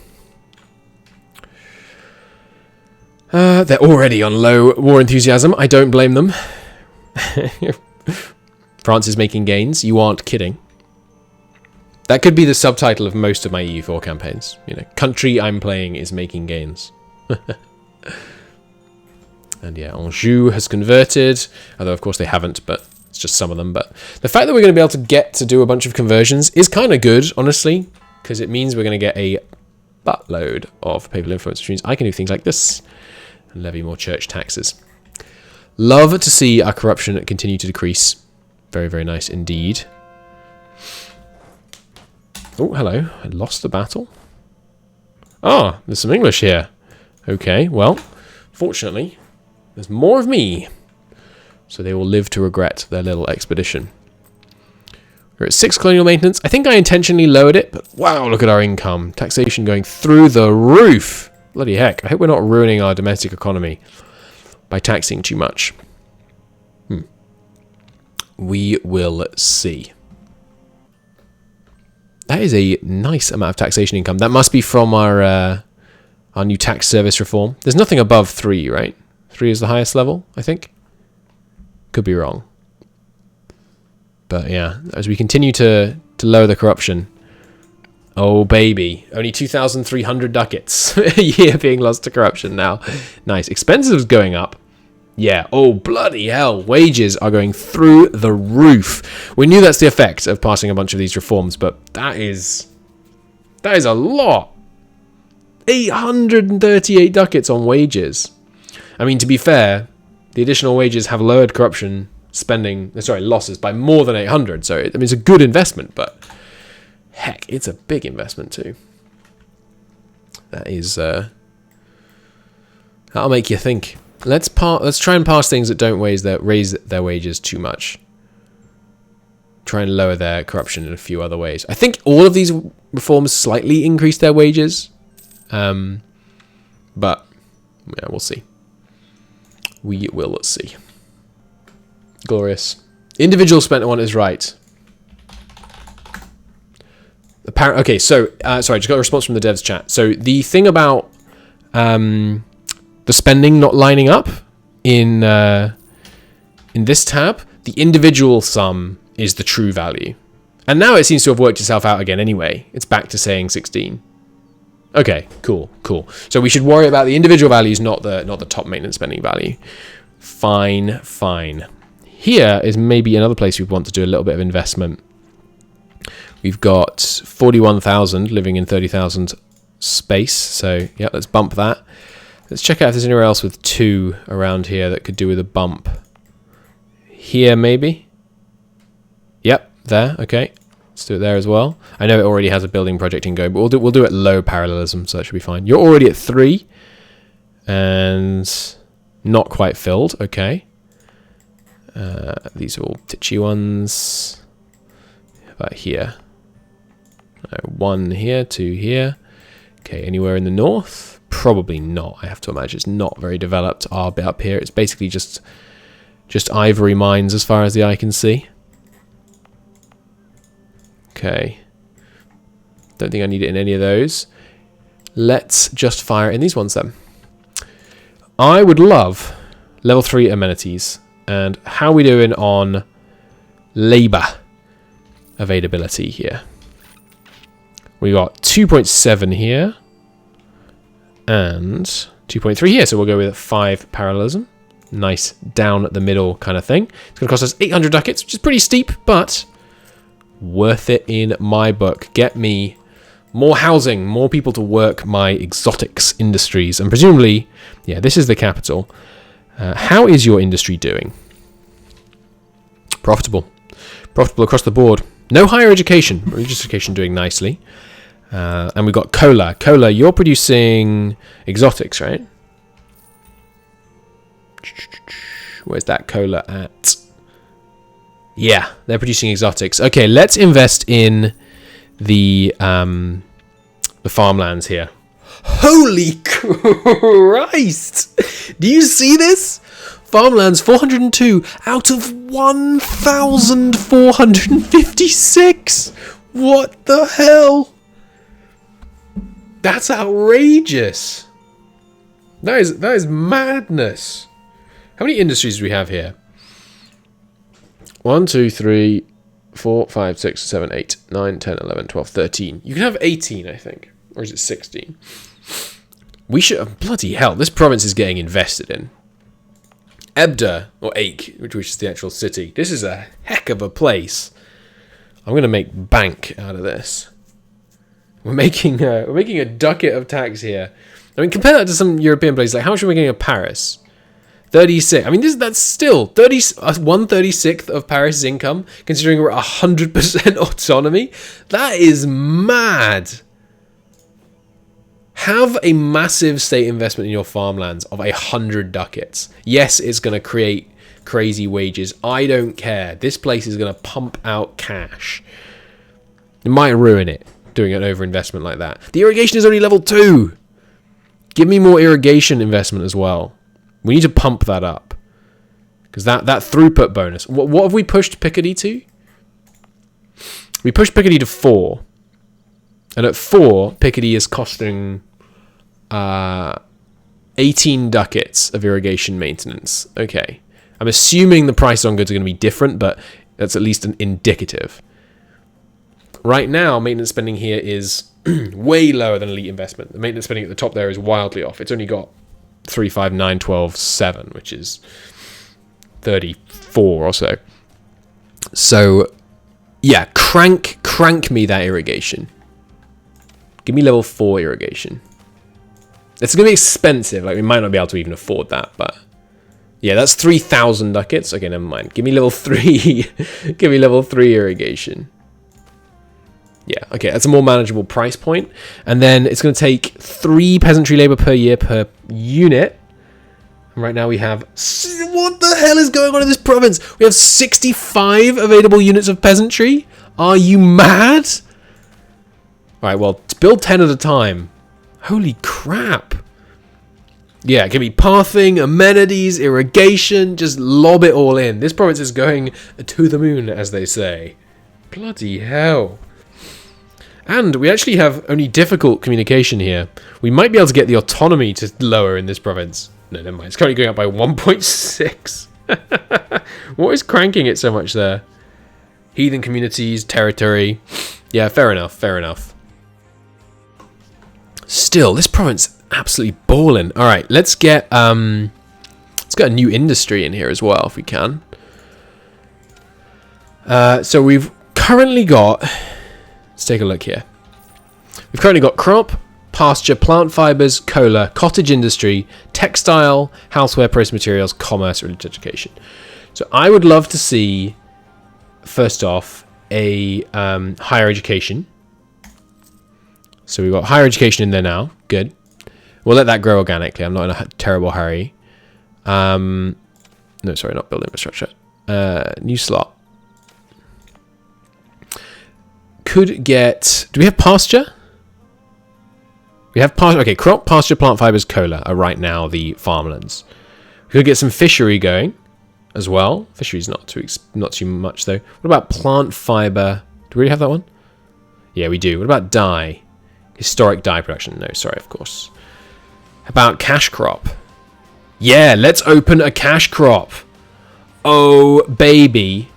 They're already on low war enthusiasm. I don't blame them. France is making gains. You aren't kidding. That could be the subtitle of most of my EU4 campaigns. You know, country I'm playing is making gains. And yeah, Anjou has converted, although of course they haven't, but it's just some of them. But the fact that we're going to be able to get to do a bunch of conversions is kind of good, honestly, because it means we're going to get a buttload of papal influence, which means I can do things like this and levy more church taxes. Love to see our corruption continue to decrease. Very, very nice indeed. Oh, hello. I lost the battle. Ah, there's some English here. Okay, well, fortunately, there's more of me. So they will live to regret their little expedition. We're at 6 colonial maintenance. I think I intentionally lowered it, but wow, look at our income. Taxation going through the roof. Bloody heck. I hope we're not ruining our domestic economy by taxing too much. We will see. That is a nice amount of taxation income. That must be from our new tax service reform. There's nothing above 3, right? 3 is the highest level, I think. Could be wrong. But yeah, as we continue to lower the corruption. Oh, baby. Only 2,300 ducats a year being lost to corruption now. Nice. Expenses going up. Yeah. Oh, bloody hell. Wages are going through the roof. We knew that's the effect of passing a bunch of these reforms, but that is a lot. 838 ducats on wages. I mean, to be fair, the additional wages have lowered corruption losses by more than 800. So, it's a good investment, but heck, it's a big investment too. That is, that'll make you think. Let's try and pass things that don't raise their wages too much. Try and lower their corruption in a few other ways. I think all of these reforms slightly increase their wages. But yeah, we'll see. We will see. Glorious. Individual spent one is right. Okay, so sorry, just got a response from the devs chat. So the thing about the spending not lining up in this tab, the individual sum is the true value, and now it seems to have worked itself out again. Anyway, it's back to saying 16. Okay, cool. So we should worry about the individual values, not the top maintenance spending value. Fine. Here is maybe another place we want to do a little bit of investment. We've got 41,000 living in 30,000 space. So yeah, let's bump that. Let's check out if there's anywhere else with 2 around here that could do with a bump. Here maybe. Yep, there. Okay, let's do it there as well. I know it already has a building project in going, but we'll do it low parallelism, so that should be fine. You're already at 3 and not quite filled. Okay. These are all titchy ones. How about here? 1 here, 2 here. Okay, anywhere in the north? Probably not. I have to imagine it's not very developed. Our bit up here, it's basically just ivory mines as far as the eye can see. Okay. Don't think I need it in any of those. Let's just fire in these ones then. I would love level 3 amenities. And how are we doing on labour availability here? We got 2.7 here and 2.3 here. So we'll go with 5 parallelism. Nice down the middle kind of thing. It's going to cost us 800 ducats, which is pretty steep, but worth it in my book. Get me more housing, more people to work my exotics industries. And presumably, yeah, this is the capital. How is your industry doing? Profitable. Profitable across the board. No higher education. Religious education doing nicely. And we've got cola. Cola, you're producing exotics, right? Where's that cola at? Yeah, they're producing exotics. Okay, let's invest in the farmlands here. Holy Christ! Do you see this? Farmlands 402 out of 1,456. What the hell? That's outrageous. That is madness. How many industries do we have here? 1, 2, 3, 4, 5, 6, 7, 8, 9, 10, 11, 12, 13. You can have 18, I think. Or is it 16? We should have... Bloody hell, this province is getting invested in. Ebda, or Ake, which is the actual city. This is a heck of a place. I'm going to make bank out of this. We're making a ducat of tax here. I mean, compare that to some European places. Like, how much are we getting of Paris? 36. I mean, that's still 1/36 of Paris' income, considering we're at 100% autonomy. That is mad. Have a massive state investment in your farmlands of 100 ducats. Yes, it's going to create crazy wages. I don't care. This place is going to pump out cash. It might ruin it, doing an overinvestment like that. The irrigation is only level 2. Give me more irrigation investment as well. We need to pump that up. Because that throughput bonus. What have we pushed Picardy to? We pushed Picardy to 4. And at 4, Picardy is costing 18 ducats of irrigation maintenance. Okay. I'm assuming the price on goods are going to be different, but that's at least an indicative. Right now, maintenance spending here is way lower than elite investment. The maintenance spending at the top there is wildly off. It's only got 3, 5, 9, 12, 7, which is 34 or so. So, yeah, crank me that irrigation. Give me level 4 irrigation. It's going to be expensive. Like, we might not be able to even afford that, but... Yeah, that's 3,000 ducats. Okay, never mind. Give me level 3. Give me level 3 irrigation. Yeah, okay, that's a more manageable price point. And then it's going to take 3 peasantry labor per year per unit. And right now we have... What the hell is going on in this province? We have 65 available units of peasantry? Are you mad? Alright, well, build 10 at a time. Holy crap. Yeah, give me pathing, amenities, irrigation. Just lob it all in. This province is going to the moon, as they say. Bloody hell. And we actually have only difficult communication here. We might be able to get the autonomy to lower in this province. No, never mind. It's currently going up by 1.6. What is cranking it so much there? Heathen communities, territory. Yeah, fair enough, fair enough. Still, this province absolutely balling. All right, let's get a new industry in here as well, if we can. So we've currently got... Let's take a look here. We've currently got crop, pasture, plant fibers, cola, cottage industry, textile, houseware, processed materials, commerce, religious education. So I would love to see, first off, a higher education. So we've got higher education in there now. Good. We'll let that grow organically. I'm not in a terrible hurry. No, sorry, not build infrastructure. New slot. Could get... Do we have pasture? We have pasture. Okay, crop, pasture, plant fibers, cola are right now the farmlands. We could get some fishery going as well. Fishery's not too much though. What about plant fiber? Do we already have that one? Yeah, we do. What about dye? Historic dye production. No, sorry, of course. How about cash crop? Yeah, let's open a cash crop. Oh, baby.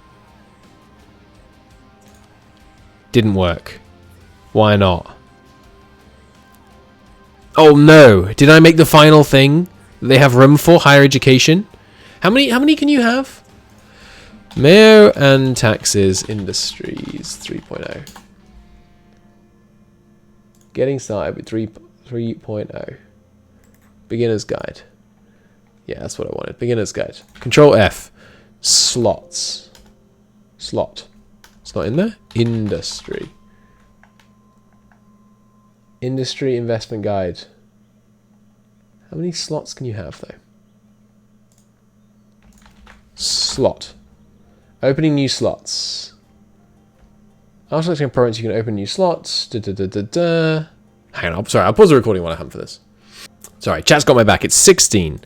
Didn't work. Why not? Oh no! Did I make the final thing they have room for? Higher education? How many can you have? MEIOU and taxes, industries 3.0. Getting started with 3.0. Beginner's guide. Yeah, that's what I wanted. Beginner's guide. Control F. Slots. Slot. It's not in there? Industry. Industry investment guide. How many slots can you have though? Slot. Opening new slots. After selecting a province, you can open new slots. Hang on, sorry, I'll pause the recording while I hunt for this. Sorry, chat's got my back. It's 16.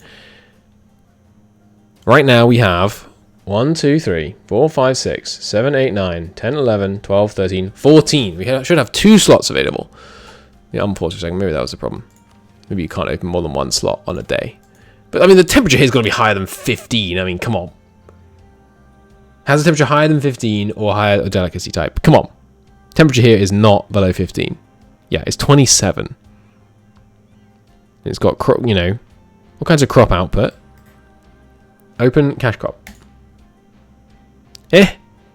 Right now we have 1, 2, 3, 4, 5, 6, 7, 8, 9, 10, 11, 12, 13, 14. We should have 2 slots available. Yeah, unpause for a second. Maybe that was the problem. Maybe you can't open more than 1 slot on a day. But, I mean, the temperature here is going to be higher than 15. I mean, come on. Has the temperature higher than 15 or higher a delicacy type? Come on. Temperature here is not below 15. Yeah, it's 27. It's got, you know, all kinds of crop output. Open cash crop.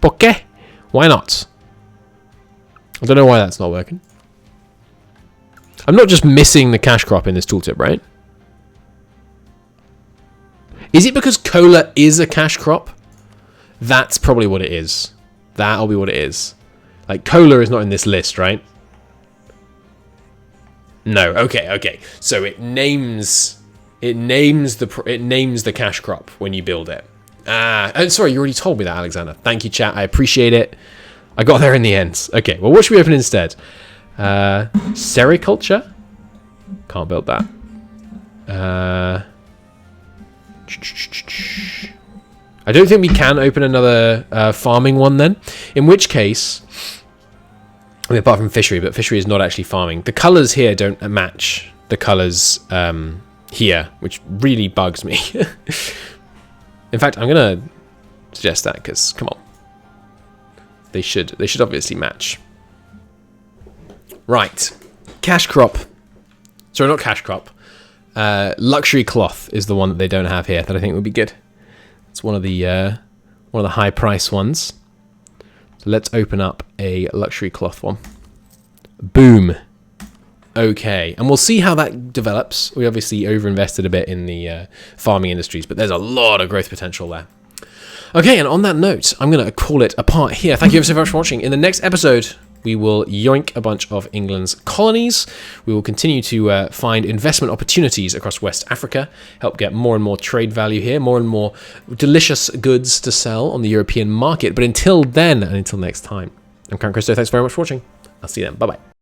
¿Por qué? Why not? I don't know why that's not working. I'm not just missing the cash crop in this tooltip, right? Is it because cola is a cash crop? That's probably what it is. That'll be what it is. Like, cola is not in this list, right? No, okay. So it names the cash crop when you build it. Sorry, you already told me that, Alexander. Thank you, chat. I appreciate it. I got there in the end. Okay, well, what should we open instead? Sericulture? Can't build that. I don't think we can open another farming one then. In which case, I mean, apart from fishery, but fishery is not actually farming. The colours here don't match the colours here, which really bugs me. In fact, I'm going to suggest that because, come on. They should obviously match. Right. Cash crop. Sorry, not cash crop. Luxury cloth is the one that they don't have here that I think would be good. It's one of the high price ones. So let's open up a luxury cloth one. Boom. Okay, and we'll see how that develops. We obviously overinvested a bit in the farming industries, but there's a lot of growth potential there. Okay, and on that note, I'm going to call it a part here. Thank you ever so much for watching. In the next episode, we will yoink a bunch of England's colonies. We will continue to find investment opportunities across West Africa, help get more and more trade value here, more and more delicious goods to sell on the European market. But until then, and until next time, I'm Count Christo. Thanks very much for watching. I'll see you then. Bye-bye.